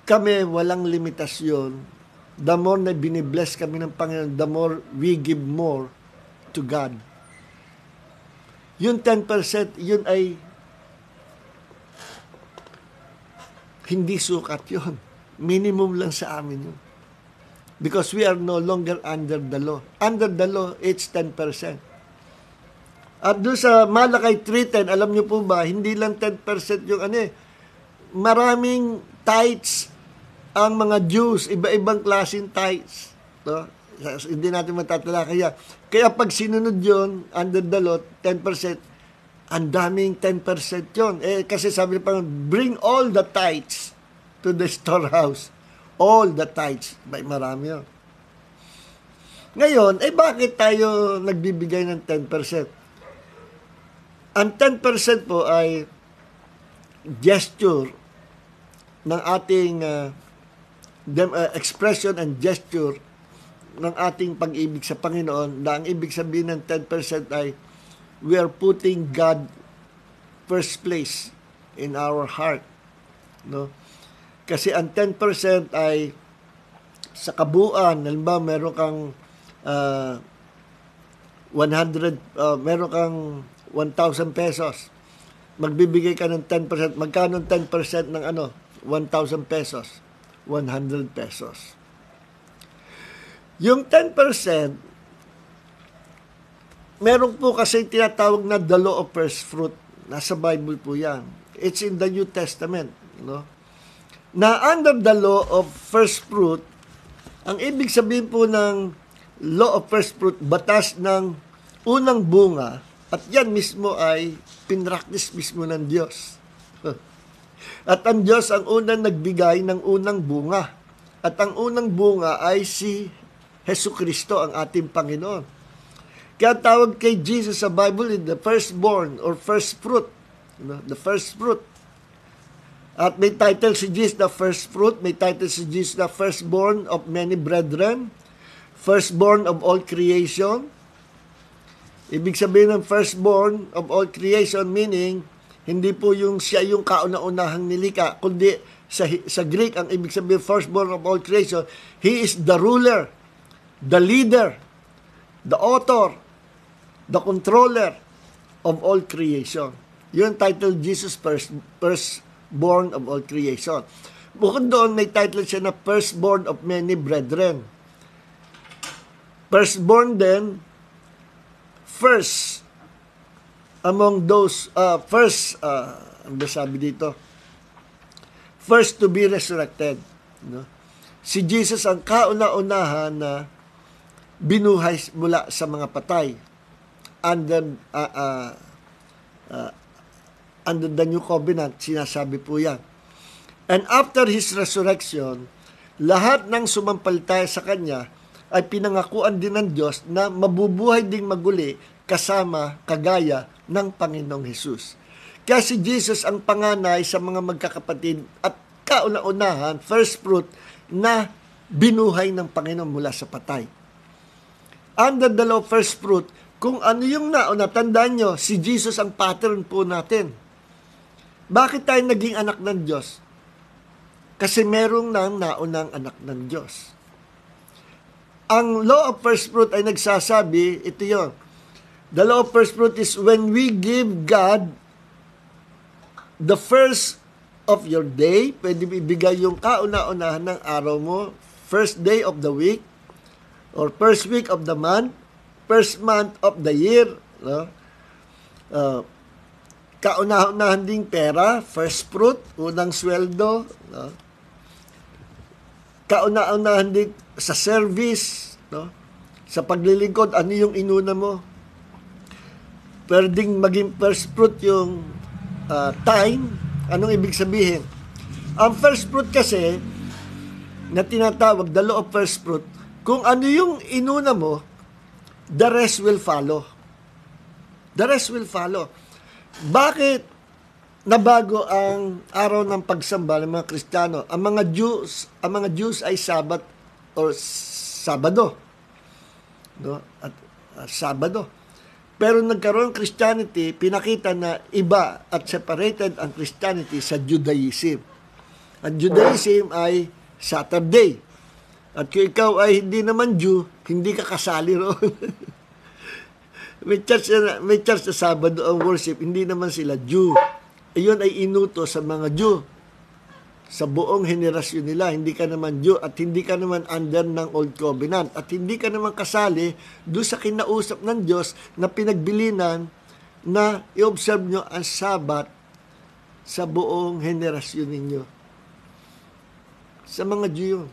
Kami, walang limitasyon. The more na binibless kami ng Panginoon, the more we give more to God. Yung 10%, yun ay hindi sukat yun. Minimum lang sa amin yun. Because we are no longer under the law. Under the law, it's 10%. At doon sa Malakay 3:10, alam nyo po ba, hindi lang 10% yung maraming tithes ang mga Jews, iba-ibang klaseng tithes. No? Hindi natin matatala. Kaya pag sinunod yun, under the law, 10%, ang daming 10% yun. Kasi sabi pa, bring all the tithes to the storehouse. All the tithes. Marami yun. Ngayon, bakit tayo nagbibigay ng 10%? Ang 10% po ay gesture ng ating expression and gesture ng ating pag-ibig sa Panginoon, na ang ibig sabihin ng 10% ay we are putting God first place in our heart. No? Kasi ang 10% ay sa kabuuan, halimbawa meron kang meron kang 1,000 pesos. Magbibigay ka ng 10%. Magkano 10% ng 1,000 pesos? 100 pesos. Yung 10%, meron po kasi tinatawag na the law of first fruit. Nasa Bible po yan. It's in the New Testament. Na under the law of first fruit, ang ibig sabihin po ng law of first fruit, batas ng unang bunga, at yan mismo ay pinractice mismo ng Diyos. At ang Diyos ang unang nagbigay ng unang bunga. At ang unang bunga ay si Jesucristo, ang ating Panginoon. Kaya tawag kay Jesus sa Bible the firstborn or first fruit. The first fruit. At may title si Jesus the first fruit. May title si Jesus the firstborn of many brethren. Firstborn of all creation. Ibig sabihin ng firstborn of all creation, meaning, hindi po yung siya yung kauna-unahang nilika, kundi sa Greek, ang ibig sabihin firstborn of all creation, He is the ruler, the leader, the author, the controller of all creation. Yun title, Jesus firstborn of all creation. Bukod doon, may title siya na firstborn of many brethren. Firstborn din, first among those, ano sabi dito? First to be resurrected. No? Si Jesus ang kauna-unahan na binuhay mula sa mga patay under the New Covenant, sinasabi po yan. And after His resurrection, lahat ng sumampalataya sa Kanya ay pinangakuan din ng Diyos na mabubuhay ding maguli kasama kagaya ng Panginoong Hesus. Kaya si Jesus ang panganay sa mga magkakapatid at kauna-unahan, first fruit, na binuhay ng Panginoon mula sa patay. Under the law of first fruit, kung ano yung nauna, tandaan nyo, si Jesus ang pattern po natin. Bakit tayo naging anak ng Diyos? Kasi merong nang naunang anak ng Diyos. Ang law of first fruit ay nagsasabi, ito yun. The law of first fruit is when we give God the first of your day, pwede ibigay yung kauna-unahan ng araw mo, first day of the week, or first week of the month, first month of the year, no? Kauna-unahan ding pera, first fruit, unang sweldo, no? Kauna-unahan din sa service, no? Sa paglilingkod, ano yung inuna mo? pwedeng maging first fruit yung time. Anong ibig sabihin? Ang first fruit kasi, na tinatawag, the law of first fruit, kung ano yung inuna mo, the rest will follow. The rest will follow. Bakit nabago ang araw ng pagsamba ng mga Kristiyano? Ang mga Jews ay Sabat or Sabado. No? At Sabado. Pero nagkaroon ng Christianity, pinakita na iba at separated ang Christianity sa Judaism. Ang Judaism ay Saturday. At kung ikaw ay hindi naman Jew, hindi ka kasali roon. may church na Sabado ang worship, hindi naman sila Jew. Iyon ay inuto sa mga Jew. Sa buong henerasyon nila, hindi ka naman Jew at hindi ka naman under ng Old Covenant. At hindi ka naman kasali doon sa kinausap ng Diyos na pinagbilinan na i-observe nyo ang Sabat sa buong henerasyon ninyo. Sa mga Jew yun.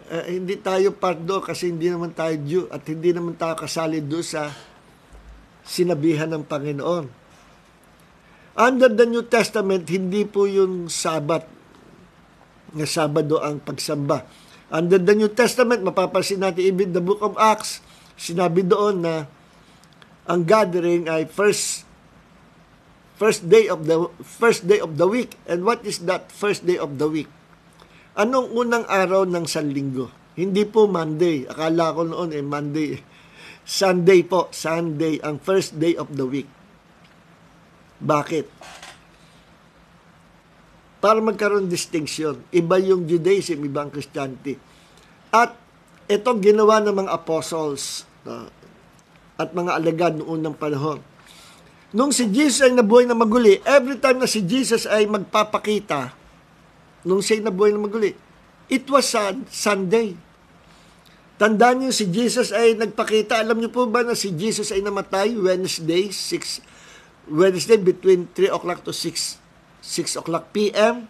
Hindi tayo part do kasi hindi naman tayo Jew at hindi naman tayo kasali doon sa sinabihan ng Panginoon. Under the New Testament, hindi po yung Sabat na Sabado ang pagsamba. Under the New Testament, mapapansin natin even the book of Acts, sinabi doon na ang gathering ay first day of the week. And what is that first day of the week? Anong unang araw ng Sanlinggo? Hindi po Monday. Akala ko noon Monday. Sunday po. Sunday ang first day of the week. Bakit? Para magkaroon distinction. Iba yung Judaism, iba ang Christianity. At ito ginawa ng mga apostles at mga alagad noong unang panahon. Nung si Jesus ay nabuhay na maguli, every time na si Jesus ay magpapakita, nung siya nabuhay na maguli, it was Sunday. Tandaan niyo, si Jesus ay nagpakita. Alam niyo po ba na si Jesus ay namatay Wednesday between 3 o'clock to 6 o'clock p.m.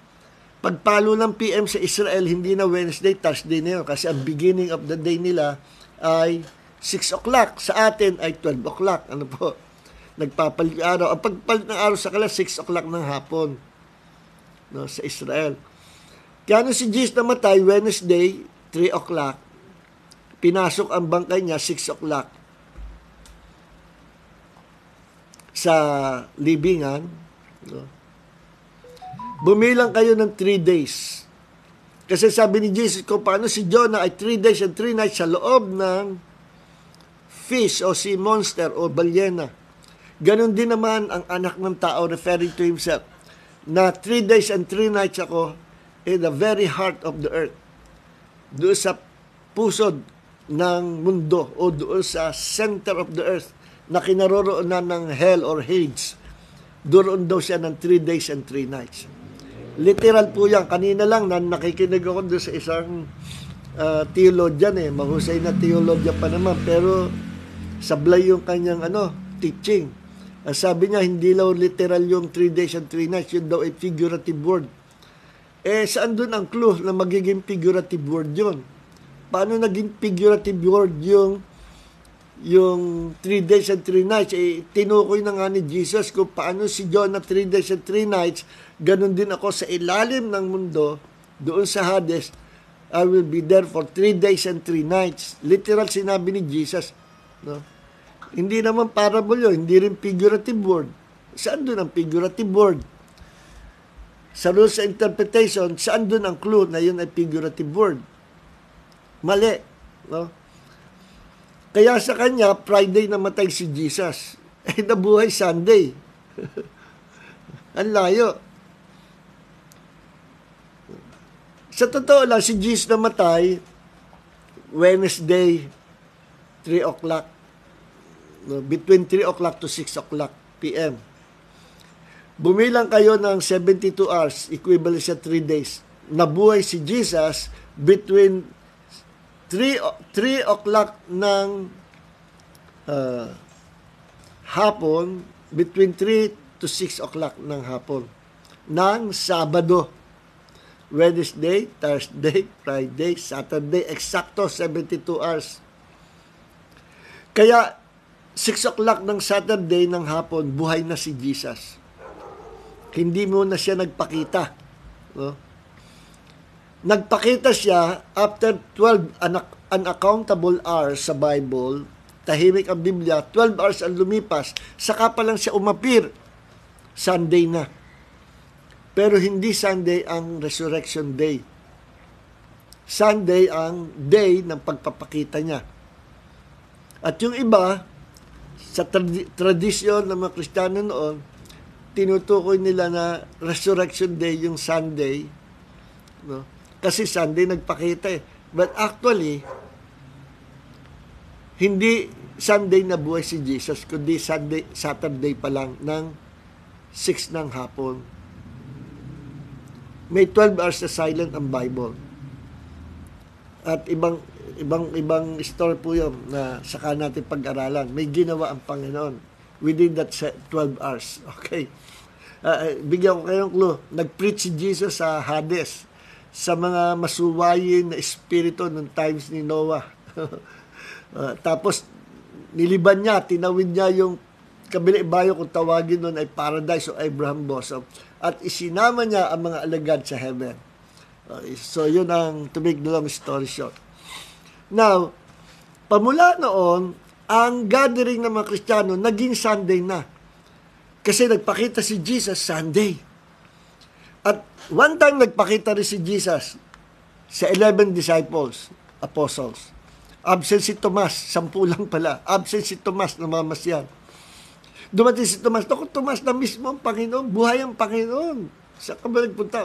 Pagpalo ng p.m. sa Israel, hindi na Wednesday, Thursday na yun. Kasi ang beginning of the day nila ay 6 o'clock. Sa atin ay 12 o'clock. Ano po? Nagpapalit araw. Ang pagpalit ng araw sa kanila, 6 o'clock ng hapon. No, sa Israel. Kaya nung si Jesus namatay, Wednesday, 3 o'clock, pinasok ang bangkay niya, 6 o'clock. Sa libingan, no? Bumilang kayo ng 3 days. Kasi sabi ni Jesus, kung paano si Jonah ay 3 days and 3 nights sa loob ng fish o sea monster o balyena. Ganon din naman ang anak ng tao, referring to himself, na 3 days and 3 nights ako in the very heart of the earth. Doon sa pusod ng mundo o doon sa center of the earth na kinaroroonan ng hell or Hades. Doon daw siya ng 3 days and 3 nights. Literal po yan. Kanina lang nakikinig ako doon sa isang theologian mahusay na theologian pa naman, pero sablay yung kanyang teaching. Sabi niya, hindi daw literal yung 3 days and 3 nights, yun daw ay figurative word. Saan doon ang clue na magiging figurative word yun? Paano naging figurative word yung 3 days and 3 nights? Tinukoy na nga ni Jesus kung paano si Jonah 3 days and 3 nights, ganun din ako sa ilalim ng mundo, doon sa Hades, I will be there for 3 days and 3 nights. Literal sinabi ni Jesus. No? Hindi naman parable yun, hindi rin figurative word. Saan doon ang figurative word? Sa rules sa interpretation, saan doon ang clue na yun ay figurative word? Mali. No? Kaya sa kanya, Friday namatay si Jesus. Nabuhay Sunday. Ang layo. Sa totoo lang, si Jesus namatay Wednesday, 3 o'clock. Between 3 o'clock to 6 o'clock p.m. Bumilang kayo ng 72 hours, equivalent sa 3 days. Nabuhay si Jesus between 3 o'clock ng hapon, between 3 to 6 o'clock ng hapon, ng Sabado. Wednesday, Thursday, Friday, Saturday, eksakto 72 hours. Kaya, 6 o'clock ng Saturday ng hapon, buhay na si Jesus. Hindi mo na siya nagpakita. No? Nagpakita siya after 12 unaccountable hours sa Bible. Tahimik ang Biblia, 12 hours ang lumipas, saka pa lang siya umapir. Sunday na. Pero hindi Sunday ang Resurrection Day. Sunday ang day ng pagpapakita niya. At yung iba, sa tradisyon ng mga Kristiyano noon, tinutukoy nila na Resurrection Day yung Sunday. No? Kasi Sunday nagpakita eh. But actually, hindi Sunday na buhay si Jesus, kundi Saturday pa lang ng 6 ng hapon. May 12 hours na silent ang Bible. At ibang story po yun na saka natin pag-aralan. May ginawa ang Panginoon within that 12 hours. Okay. Bigyan ko kayong clue. Nag-preach si Jesus sa Hades, sa mga masuwayin na espiritu ng times ni Noah. Tapos, niliban niya, tinawid niya yung kabilang bayo kung tawagin nun ay paradise o Abraham bosom. At isinama niya ang mga alagad sa heaven. So, yun ang to make the long story short. Now, pamula noon, ang gathering ng mga Kristiyano naging Sunday na. Kasi nagpakita si Jesus Sunday. At one time nagpakita rin si Jesus sa 11 disciples, apostles. Absent si Tomas, 10 lang pala. Absent si Tomas, namamasyan. Dumating si Tomas, naku, Tomas na mismo ang Panginoon, buhay ang Panginoon. Saan ka ba nagpunta?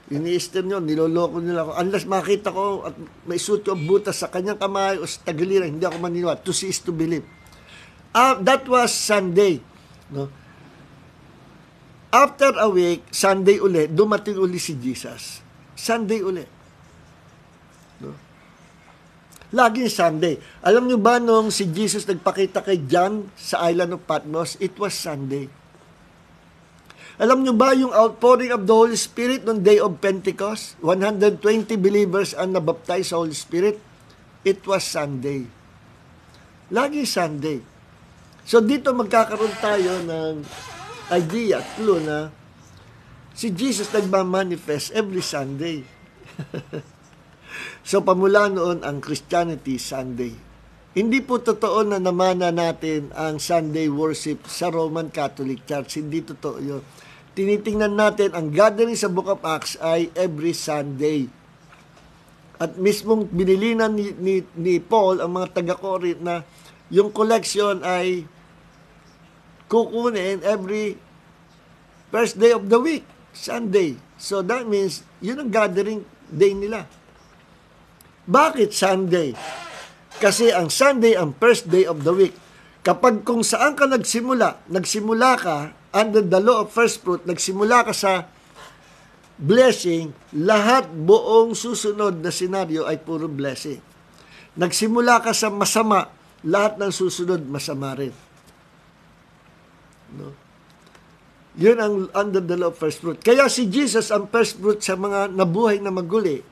Ini-easter nyo, niloloko nila ako. Unless makita ko at may suto o butas sa kanyang kamay o sa tagiliran, hindi ako maniniwala. To see is to believe. That was Sunday. No? After a week, Sunday uli, dumating uli si Jesus. Sunday uli. No? Laging Sunday. Alam nyo ba nung si Jesus nagpakita kay John sa island of Patmos, it was Sunday. Alam nyo ba yung outpouring of the Holy Spirit noong day of Pentecost? 120 believers ang nabaptize sa Holy Spirit. It was Sunday. Lagi Sunday. So dito magkakaroon tayo ng idea at clue na si Jesus nagmamanifest every Sunday. So pamula noon ang Christianity Sunday. Hindi po totoo na namana natin ang Sunday worship sa Roman Catholic Church. Hindi totoo yun. Tinitingnan natin, ang gathering sa Book of Acts ay every Sunday. At mismong binilinan ni Paul, ang mga taga-Corinth, na yung collection ay kukunin every first day of the week, Sunday. So that means, yun ang gathering day nila. Bakit Sunday? Kasi ang Sunday ang first day of the week. Kapag kung saan ka nagsimula ka under the law of first fruit, nagsimula ka sa blessing, lahat buong susunod na senaryo ay puro blessing. Nagsimula ka sa masama, lahat ng susunod masama rin. No? Yun ang under the law of first fruit. Kaya si Jesus ang first fruit sa mga nabuhay na maguli.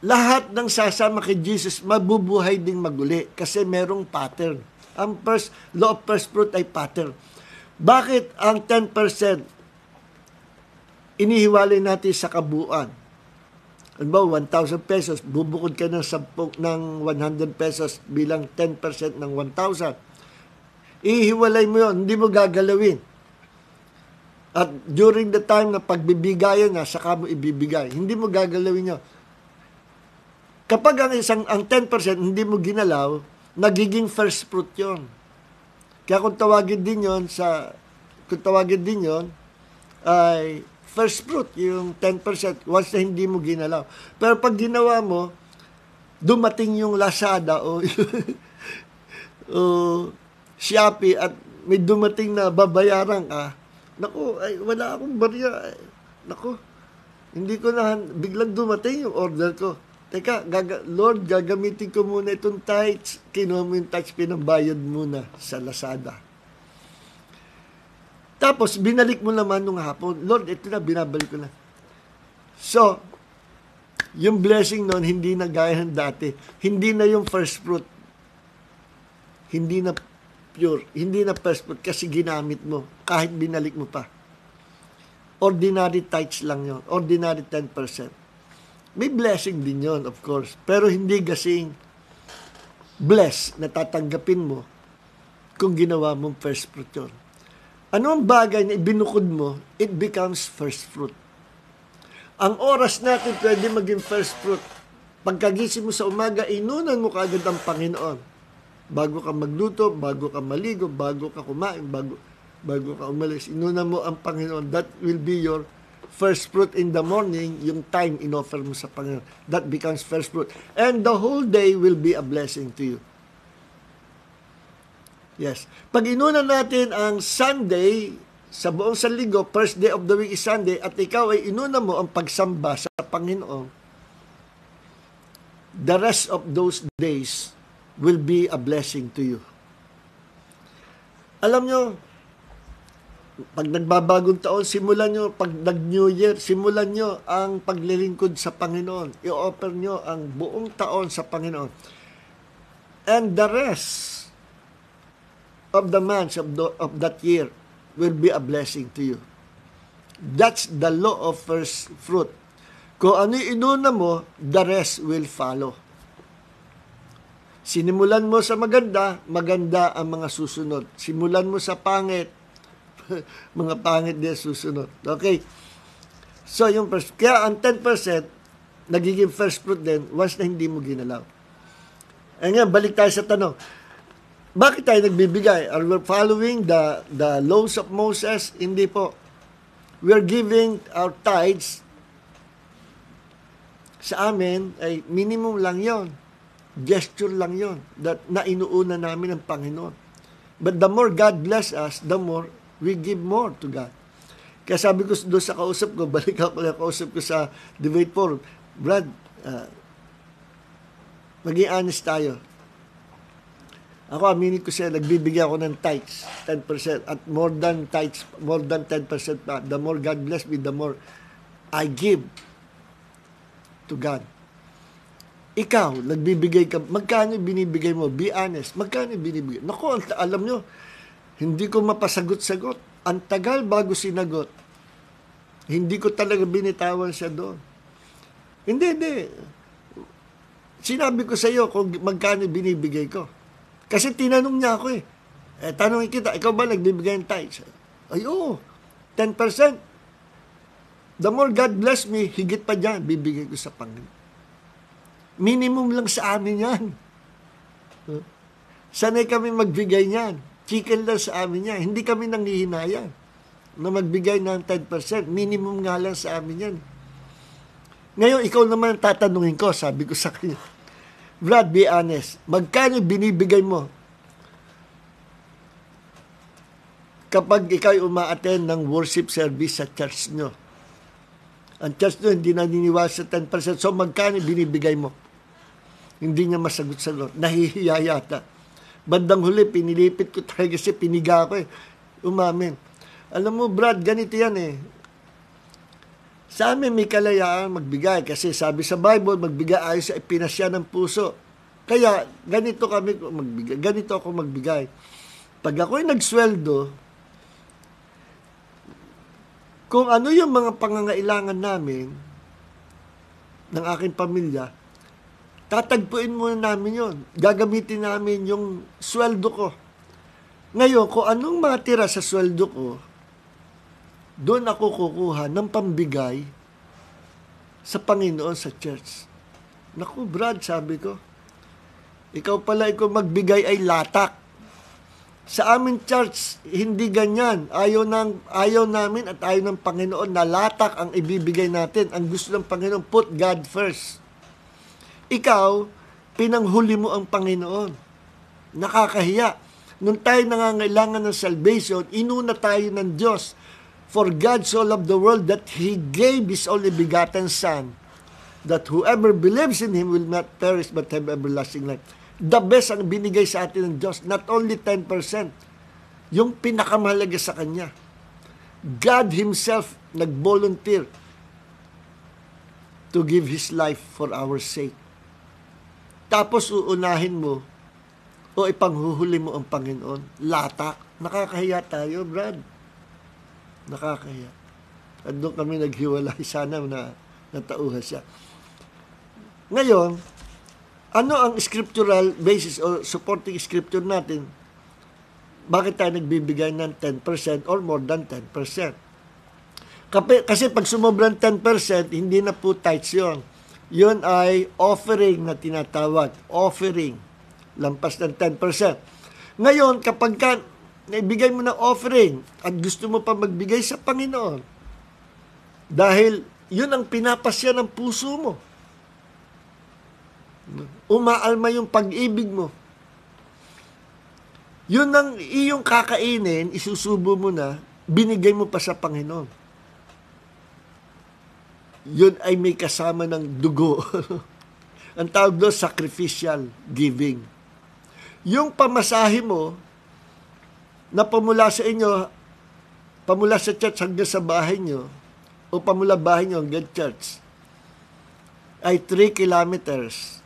Lahat ng sasama kay Jesus mabubuhay ding maguli kasi merong pattern. Ang first law of first fruit ay pattern. Bakit ang 10% inihiwalay natin sa kabuuan? Ano ba, 1,000 pesos, bubukod ka ng 100 pesos bilang 10% ng 1,000. Ihiwalay mo yun, hindi mo gagalawin. At during the time na pagbibigayan na, saka mo ibibigay. Hindi mo gagalawin yun. Kapag ang 10% hindi mo ginalaw, nagiging first fruit yun. Kaya kung tawagin din yon ay first fruit, yung 10%, once na hindi mo ginalaw. Pero pag ginawa mo, dumating yung Lazada o Shopee at may dumating na babayaran ka, naku, ay, wala akong barya. Naku, hindi ko na, biglang dumating yung order ko. Teka, Lord, gagamitin ko muna itong tithes. Kinuha mo yung tithes, pinambayad muna sa Lazada. Tapos, binalik mo naman nung hapon. Lord, ito na, binabalik ko na. So, yung blessing nun, hindi na gaya ng dati. Hindi na yung first fruit. hindi na pure, hindi na first fruit kasi ginamit mo, kahit binalik mo pa. Ordinary tithes lang yon, ordinary 10%. May blessing din yon, of course, pero hindi kasing bless na tatanggapin mo kung ginawa mong first fruit yun. Ano ang bagay na ibinukod mo, it becomes first fruit. Ang oras natin pwede maging first fruit. Pagkagising mo sa umaga, inunan mo kaagad ang Panginoon. Bago ka magluto, bago ka maligo, bago ka kumain, bago ka umalis, inunan mo ang Panginoon. That will be your first fruit in the morning, yung time inoffer mo sa Panginoon. That becomes first fruit. And the whole day will be a blessing to you. Yes. Pag inunan natin ang Sunday, sa buong sanlinggo, first day of the week is Sunday, at ikaw ay inunan mo ang pagsamba sa Panginoon, the rest of those days will be a blessing to you. Alam nyo, pag nagbabagong taon, simulan nyo, pag nag-New Year, simulan nyo ang paglilingkod sa Panginoon. I-offer nyo ang buong taon sa Panginoon. And the rest of the months of that year will be a blessing to you. That's the law of first fruit. Kung ano inuna mo, the rest will follow. Sinimulan mo sa maganda, maganda ang mga susunod. Simulan mo sa pangit, mga pangit din susunod. Okay? So, yung first, kaya ang 10% nagiging first fruit din once na hindi mo ginalaw. E nga, balik tayo sa tanong. Bakit tayo nagbibigay? Are we following the laws of Moses? Hindi po. We are giving our tithes. Sa amin, ay minimum lang yon, gesture lang yon, that na inuuna namin ang Panginoon. But the more God bless us, the more we give more to God. Kaya sabi ko doon sa kausap ko, balik ako na kausap ko sa debate forum, Brad, maging honest tayo. Ako, aminin ko siya, nagbibigay ako ng tithes, 10%, at more than tithes, more than 10% pa. The more God bless me, the more I give to God. Ikaw, nagbibigay ka, magkano binibigay mo? Be honest, magkano binibigay? Naku, alam nyo, hindi ko mapasagot-sagot. Ang tagal bago sinagot. Hindi ko talaga binitawan siya doon. Hindi. Sinabi ko sa iyo kung magkano binibigay ko. Kasi tinanong niya ako eh. Tanongin kita, ikaw ba nagbibigay ng tithes? Ay, oo, 10%. The more God bless me, higit pa dyan, bibigay ko sa Panginoon. Minimum lang sa amin yan. Sanay kami magbigay niyan. Chicken lang sa amin yan. Hindi kami nanghihinayan na magbigay ng 10%. Minimum nga lang sa amin yan. Ngayon, ikaw naman tatanungin ko, sabi ko sa kanya, Brad, be honest, magkano binibigay mo kapag ikaw uma-attend ng worship service sa church nyo? Ang church nyo hindi naniniwala sa 10%, so magkano binibigay mo? Hindi niya masagot-sagot. Nahihiya yata. Bandang huli, pinilipit ko tayo kasi piniga ko eh. Umamin. Alam mo, Brad, ganito yan eh. Sa amin may kalayaan magbigay kasi sabi sa Bible, magbigay ayon sa ipinasya ng puso. Kaya, ganito kami magbigay. Ganito ako magbigay. Pag ako'y nagsweldo, kung ano yung mga pangangailangan namin ng aking pamilya, tatagpuin muna namin yon. Gagamitin namin yung sweldo ko. Ngayon, kung anong matira sa sweldo ko, doon ako kukuha ng pambigay sa Panginoon sa church. Naku, Brad, sabi ko, ikaw magbigay ay latak. Sa aming church, hindi ganyan. Ayaw namin at ayaw ng Panginoon na latak ang ibibigay natin. Ang gusto ng Panginoon, put God first. Ikaw, pinanghuli mo ang Panginoon. Nakakahiya. Nung tayo nangangailangan ng salvation, inuna tayo ng Diyos. For God so loved the world that He gave His only begotten Son, that whoever believes in Him will not perish but have everlasting life. The best ang binigay sa atin ng Diyos, not only 10%, yung pinakamahalaga sa Kanya. God Himself nag-volunteer to give His life for our sake. Tapos uunahin mo o ipanghuhuli mo ang Panginoon? Lata. Nakakahiya tayo, Brad. Nakakahiya. At doon kami naghiwalay. Sana na natauhan siya. Ngayon, ano ang scriptural basis o supporting scripture natin? Bakit tayo nagbibigay ng 10% or more than 10%? Kasi pag sumobran 10%, hindi na po tithes yun. Yun ay offering na tinatawag. Offering. Lampas ng 10%. Ngayon, kapag naibigay mo ng offering at gusto mo pa magbigay sa Panginoon, dahil yun ang pinapasya ng puso mo. Umaalma yung pag-ibig mo. Yun ang iyong kakainin, isusubo mo na, binigay mo pa sa Panginoon. Yun ay may kasama ng dugo. Ang tawag doon, sacrificial giving. Yung pamasahe mo, na pamula sa inyo, pamula sa church hanggang sa bahay nyo, o pamula bahay nyo hanggang church, ay 3 kilometers.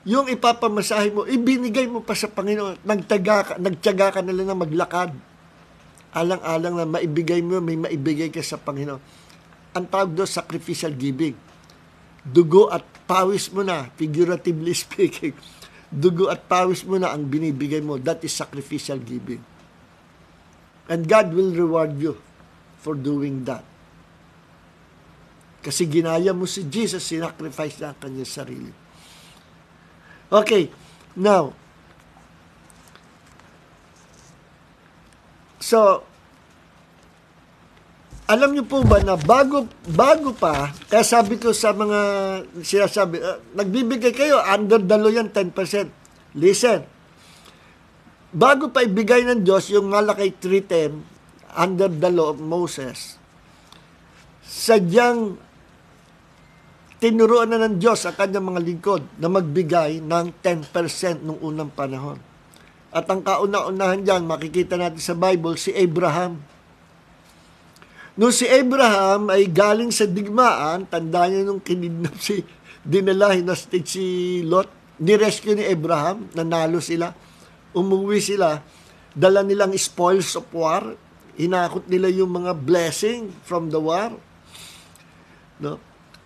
Yung ipapamasahe mo, ibinigay mo pa sa Panginoon. Nagtiyaga ka na lang na maglakad. Alang-alang na maibigay mo, may maibigay ka sa Panginoon. Ang tawag doon, sacrificial giving. Dugo at pawis mo na, figuratively speaking. Dugo at pawis mo na ang binibigay mo. That is sacrificial giving. And God will reward you for doing that. Kasi ginaya mo si Jesus, sinacrifice na ang kanyang sarili. Okay, now, so, alam niyo po ba na bago pa, kaya sabi ko sa mga sinasabi, nagbibigay kayo, under the law yan, 10%. Listen, bago pa ibigay ng Diyos yung Malakay 3:10, under the law of Moses, sadyang tinuruan na ng Diyos ang kanyang mga lingkod na magbigay ng 10% nung unang panahon. At ang kauna-unahan dyan, makikita natin sa Bible, si Abraham. Nung si Abraham ay galing sa digmaan, tanda niyo nung kinidnap dinala, hinastig si Lot, nirescue ni Abraham, nanalo sila, umuwi sila, dala nilang spoils of war, hinakot nila yung mga blessing from the war. No?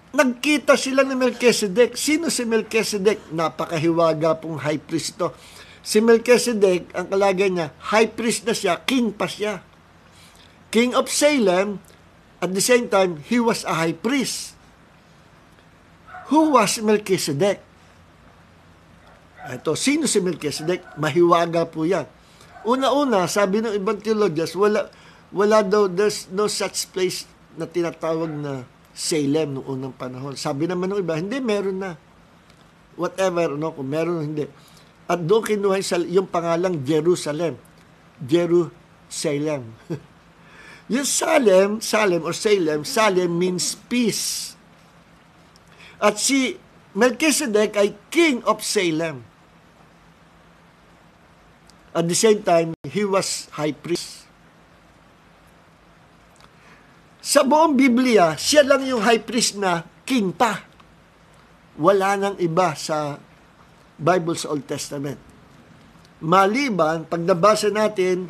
Nagkita sila ni Melchizedek. Sino si Melchizedek? Napakahiwaga pong high priest ito. Si Melchizedek, ang kalagay niya, high priest na siya, king pa siya. King of Salem, at the same time, he was a high priest. Who was Melchizedek? Ito, sino si Melchizedek? Mahiwaga po yan. Una-una, sabi ng ibang theologians, wala daw, there's no such place na tinatawag na Salem noong unang panahon. Sabi naman ng iba, hindi, meron na. Whatever, no, kung meron o hindi. At doon kinuha yung pangalang Jerusalem. Jerusalem. Yung Salem or Salem, Salem means peace. At si Melchizedek ay king of Salem. At the same time, he was high priest. Sa buong Biblia, siya lang yung high priest na king pa. Wala nang iba sa Bible sa Old Testament. Maliban, pag nabasa natin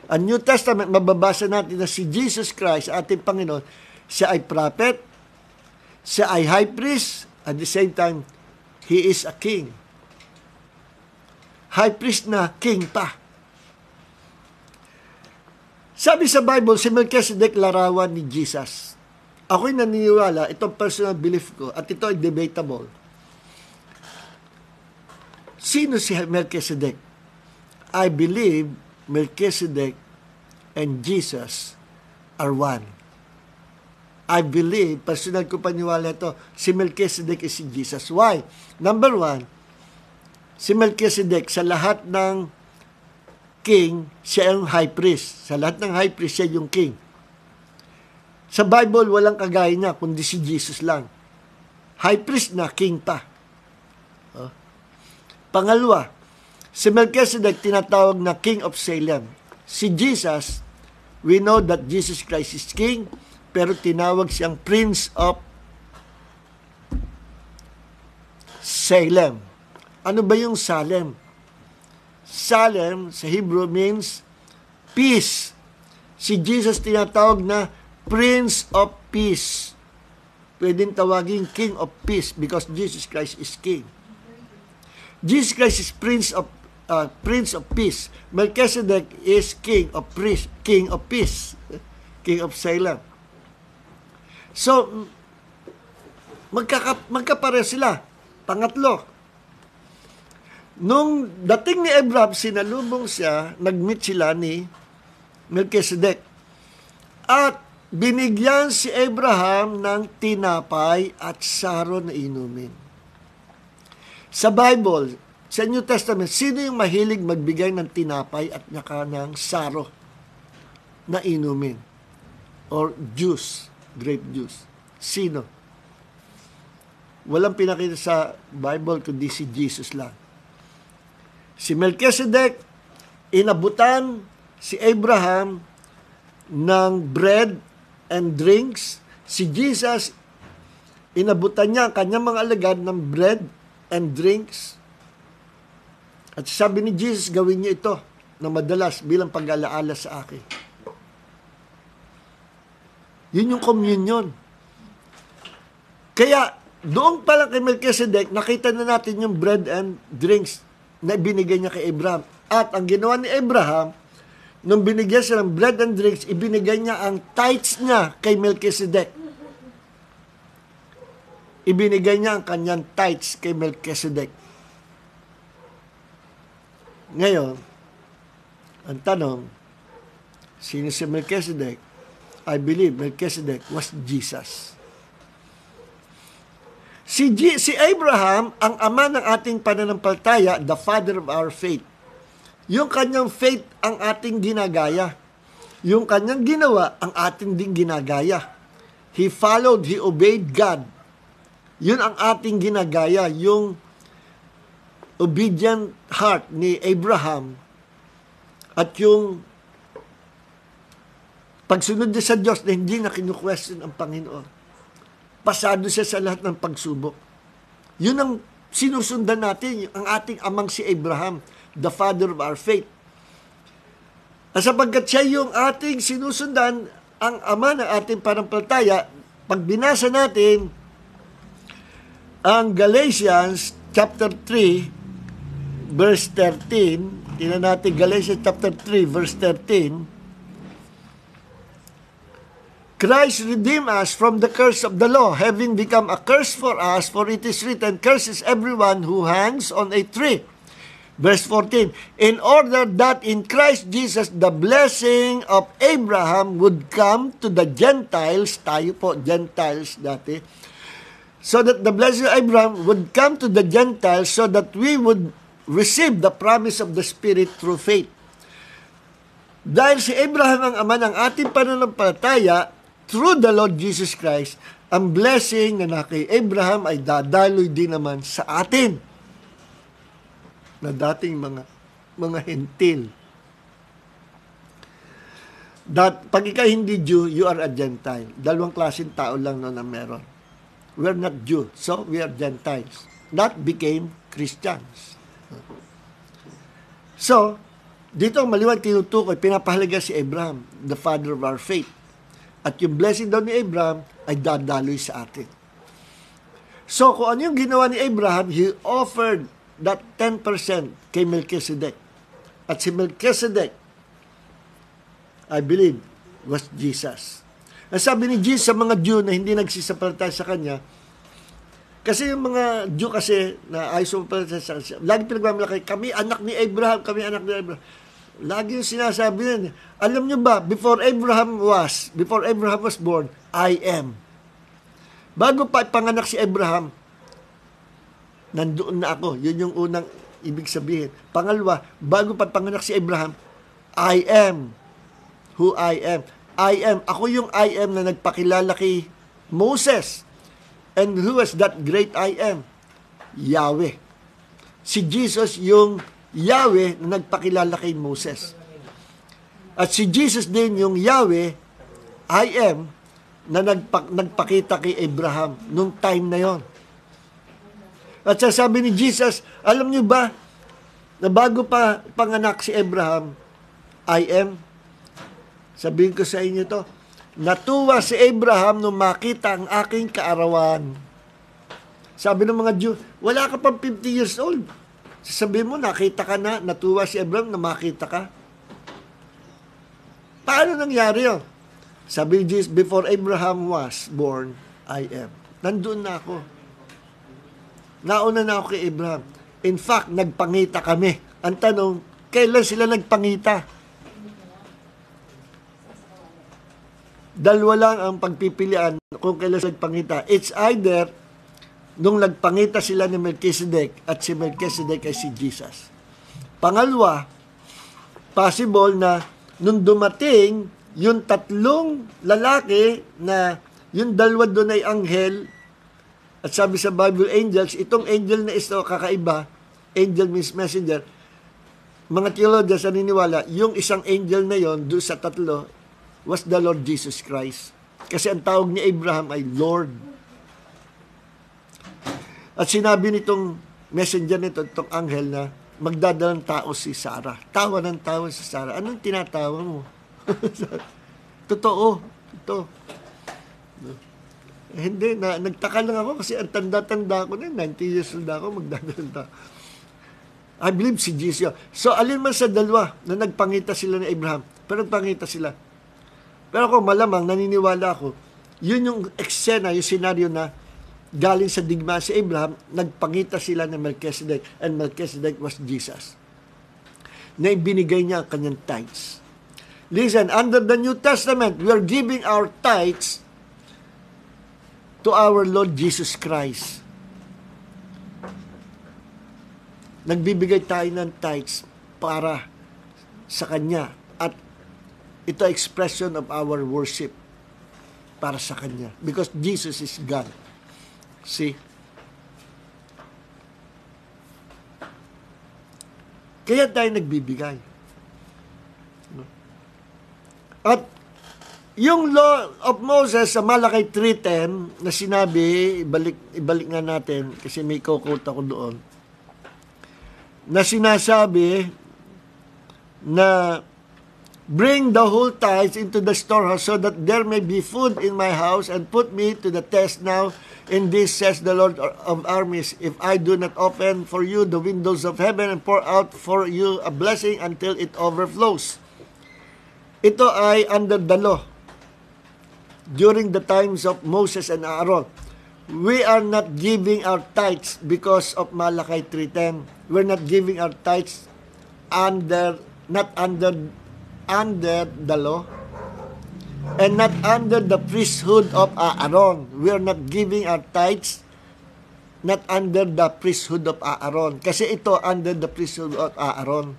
ang New Testament, mababasa natin na si Jesus Christ, ating Panginoon, siya ay prophet, siya ay high priest, at the same time, he is a king. High priest na king pa. Sabi sa Bible, si Melchizedek larawan ni Jesus. Ako'y naniniwala, itong personal belief ko, at ito ay debatable. Sino si Melchizedek? I believe Melchizedek and Jesus are one. I believe, personal ko paniwala ito, si Melchizedek is si Jesus. Why? Number one, si Melchizedek sa lahat ng king, siya yung high priest. Sa lahat ng high priest, siya yung king. Sa Bible, walang kagaya niya, kundi si Jesus lang. High priest na, king pa. Pangalawa, si Melchizedek tinatawag na King of Salem. Si Jesus, we know that Jesus Christ is King, pero tinawag siyang Prince of Salem. Ano ba yung Salem? Salem sa Hebrew means peace. Si Jesus tinatawag na Prince of Peace. Pwedeng tawagin King of Peace because Jesus Christ is King. Jesus Christ is Prince of Peace. Melchizedek is King of Peace. King of Salem. So, magkapare sila. Pangatlo, nung dating ni Abraham, sinalubong siya, nag-meet sila ni Melchizedek. At binigyan si Abraham ng tinapay at saro na inumin. Sa Bible, sa New Testament, sino yung mahilig magbigay ng tinapay at naka ng saro na inumin? Or juice, grape juice. Sino? Walang pinakita sa Bible kundi si Jesus lang. Si Melchizedek, inabutan si Abraham ng bread and drinks. Si Jesus, inabutan niya ang kanyang mga alagad ng bread and drinks. At sabi ni Jesus, gawin niyo ito na madalas bilang pag-alaala sa akin. Yun yung communion. Kaya, doon pa lang kay Melchizedek, nakita na natin yung bread and drinks na ibinigay niya kay Abraham. At ang ginawa ni Abraham, nung binigyan siya ng bread and drinks, ibinigay niya ang tithes niya kay Melchizedek. Ibinigay niya ang kanyang tithes kay Melchizedek. Ngayon, ang tanong, sino si Melchizedek? I believe Melchizedek was Jesus. Si Abraham, ang ama ng ating pananampalataya, the father of our faith. Yung kanyang faith ang ating ginagaya. Yung kanyang ginawa, ang ating ding ginagaya. He followed, he obeyed God. Yun ang ating ginagaya, yung obedient heart ni Abraham at yung pagsunod niya sa Diyos na hindi na kinu-question ang Panginoon. Pasado siya sa lahat ng pagsubok. Yun ang sinusundan natin, ang ating amang si Abraham, the father of our faith. At sapagkat siya yung ating sinusundan, ang ama ng ating pananampalataya, pag binasa natin ang Galatians chapter 3, verse 13, tingnan natin Galatians chapter 3, verse 13, Christ redeemed us from the curse of the law, having become a curse for us, for it is written, cursed is everyone who hangs on a tree. Verse 14, in order that in Christ Jesus the blessing of Abraham would come to the Gentiles, tayo po, Gentiles dati, so that the blessing of Abraham would come to the Gentiles so that we would receive the promise of the Spirit through faith. Dahil si Abraham ang ama ng ating pananampalataya, through the Lord Jesus Christ, ang blessing na kay Abraham ay dadaloy din naman sa atin na dating mga hentil. Pag ikaw hindi Jew, you are a Gentile. Dalawang klaseng tao lang na meron. We're not Jew, so we are Gentiles. That became Christians. So, dito ang maliwanag tinutukoy, pinapahalaga si Abraham, the father of our faith. At yung blessing daw ni Abraham ay dadaloy sa atin. So, kung ano yung ginawa ni Abraham, he offered that 10% kay Melchizedek. At si Melchizedek, I believe, was Jesus. Ang sabi ni Jesus sa mga Jew na hindi nagsisapalataya sa kanya, kasi yung mga Jew kasi na ay sumapalataya sa kanya, lagi pinagmamalaki, kami anak ni Abraham, kami anak ni Abraham. Lagi yung sinasabi niya, alam niyo ba, before Abraham was born, I am. Bago pa panganak si Abraham, nandoon na ako. Yun yung unang ibig sabihin. Pangalawa, bago pa panganak si Abraham, I am who I am. I am. Ako yung I am na nagpakilala kay Moses. And who was that great I am? Yahweh. Si Jesus yung Yahweh na nagpakilala kay Moses. At si Jesus din yung Yahweh, I am, na nagpakita kay Abraham nung time na yon. At sasabi ni Jesus, alam niyo ba, na bago pa panganak si Abraham, I am. Sabihin ko sa inyo to, natuwa si Abraham nung makita ang aking kaarawan. Sabi ng mga Jew, wala ka pang 50 years old. Sabihin mo, nakita ka na, natuwa si Abraham na makita ka. Paano nangyari yun? Sabi ni Jesus, before Abraham was born, I am. Nandun na ako. Nauna na ako kay Abraham. In fact, nagpangita kami. Ang tanong, kailan sila nagpangita? Dalawa lang ang pagpipilian kung kailan sila nagpangita. It's either nung nagpangita sila ni Melchizedek at si Melchizedek ay si Jesus. Pangalawa, possible na nung dumating yung tatlong lalaki na yung dalawa doon ay anghel at sabi sa Bible angels, itong angel na ito kakaiba, angel means messenger. Mga theologians naniniwala, yung isang angel na yon doon sa tatlo was the Lord Jesus Christ. Kasi ang tawag ni Abraham ay Lord. At sinabi nitong messenger nito, itong anghel na magdadalang tao si Sarah. Tawa ng tawa si Sarah. Anong tinatawa mo? Totoo. Ito. Hindi, nagtaka lang ako kasi ang tanda-tanda ko na, 90 years old ako, magdadalang tao. I believe si Jesus. So, alin man sa dalawa na nagpangita sila ni Abraham, pero nagpangita sila. Pero ako malamang, naniniwala ako, yun yung eksena, yung senaryo na galing sa digmaan si Abraham, nagpangita sila ng Melchizedek, and Melchizedek was Jesus. Na ibinigay niya ang kanyang tithes. Listen, under the New Testament, we are giving our tithes to our Lord Jesus Christ. Nagbibigay tayo ng tithes para sa Kanya. At ito expression of our worship para sa Kanya. Because Jesus is God. See? Kaya tayo nagbibigay. At yung law of Moses sa Malakay 3:10 na sinabi, ibalik nga natin kasi may quote ako doon, na sinasabi na bring the whole tithes into the storehouse so that there may be food in my house, and put me to the test now in this, says the Lord of armies, if I do not open for you the windows of heaven and pour out for you a blessing until it overflows. Ito ay under the law during the times of Moses and Aaron. We are not giving our tithes because of Malakay 3:10. We're not giving our tithes under the law and not under the priesthood of Aaron. We are not giving our tithes not under the priesthood of Aaron. Kasi ito under the priesthood of Aaron.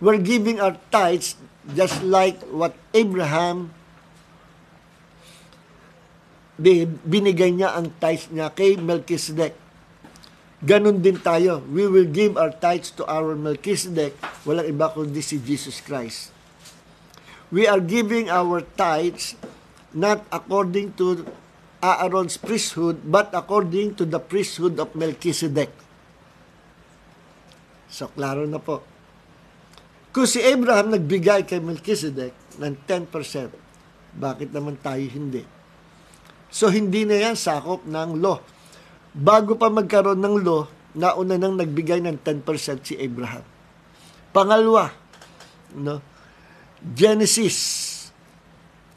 We're giving our tithes just like what Abraham binigay niya ang tithes niya kay Melchizedek. Ganon din tayo. We will give our tithes to our Melchizedek. Walang iba kundi si Jesus Christ. We are giving our tithes not according to Aaron's priesthood, but according to the priesthood of Melchizedek. So, klaro na po. Kung si Abraham nagbigay kay Melchizedek ng 10%, bakit naman tayo hindi? So, hindi na yan sakop ng law. Bago pa magkaroon ng law, nauna nang nagbigay ng 10% si Abraham. Pangalawa, Genesis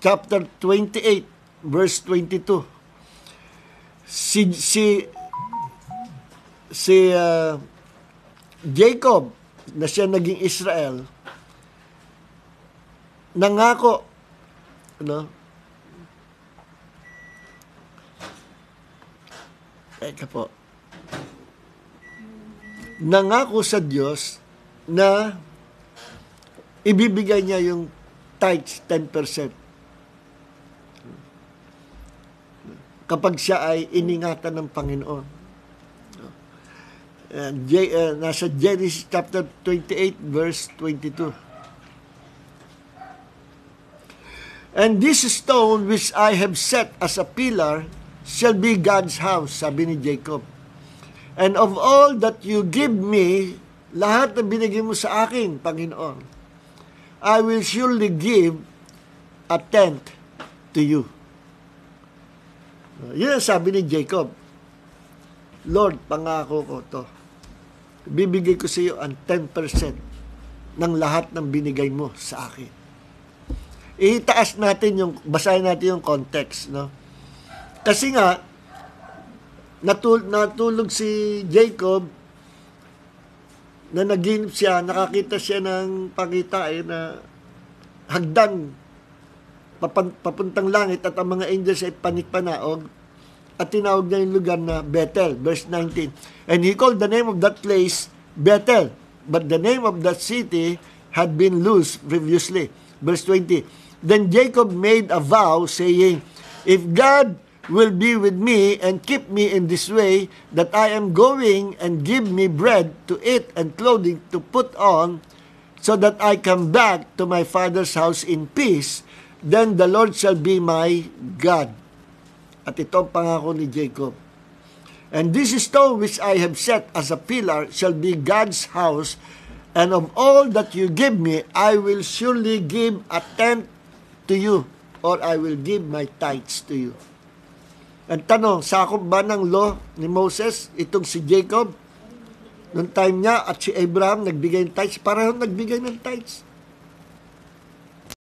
chapter 28, verse 22. Si Jacob, na siya naging Israel, nangako, nangako sa Diyos na ibibigay niya yung tithes 10% kapag siya ay iningatan ng Panginoon. Nasa Genesis chapter 28 verse 22. And this stone which I have set as a pillar shall be God's house, sabi ni Jacob. And of all that you give me, lahat na binigay mo sa akin, Panginoon, I will surely give a tenth to you. Yun ang sabi ni Jacob. Lord, pangako ko to. Bibigay ko sa iyo ang 10% ng lahat ng binigay mo sa akin. Itaas natin yung, basahin natin yung context, no? Kasi nga, natulog si Jacob, na naginip siya, nakakita siya ng pangitain na hagdan, papuntang langit, at ang mga angels ay panikpanaog, at tinawag niya yung lugar na Bethel, verse 19. And he called the name of that place Bethel, but the name of that city had been Luz previously. Verse 20. Then Jacob made a vow, saying, if God will be with me and keep me in this way, that I am going, and give me bread to eat and clothing to put on, so that I come back to my father's house in peace, then the Lord shall be my God. At ito ang pangako ni Jacob. And this stone which I have set as a pillar shall be God's house, and of all that you give me, I will surely give a tenth to you, or I will give my tithes to you. Ang tanong, sakop ba ng law ni Moses itong si Jacob? Noong time niya at si Abraham nagbigay ng tithes, parehong nagbigay ng tithes.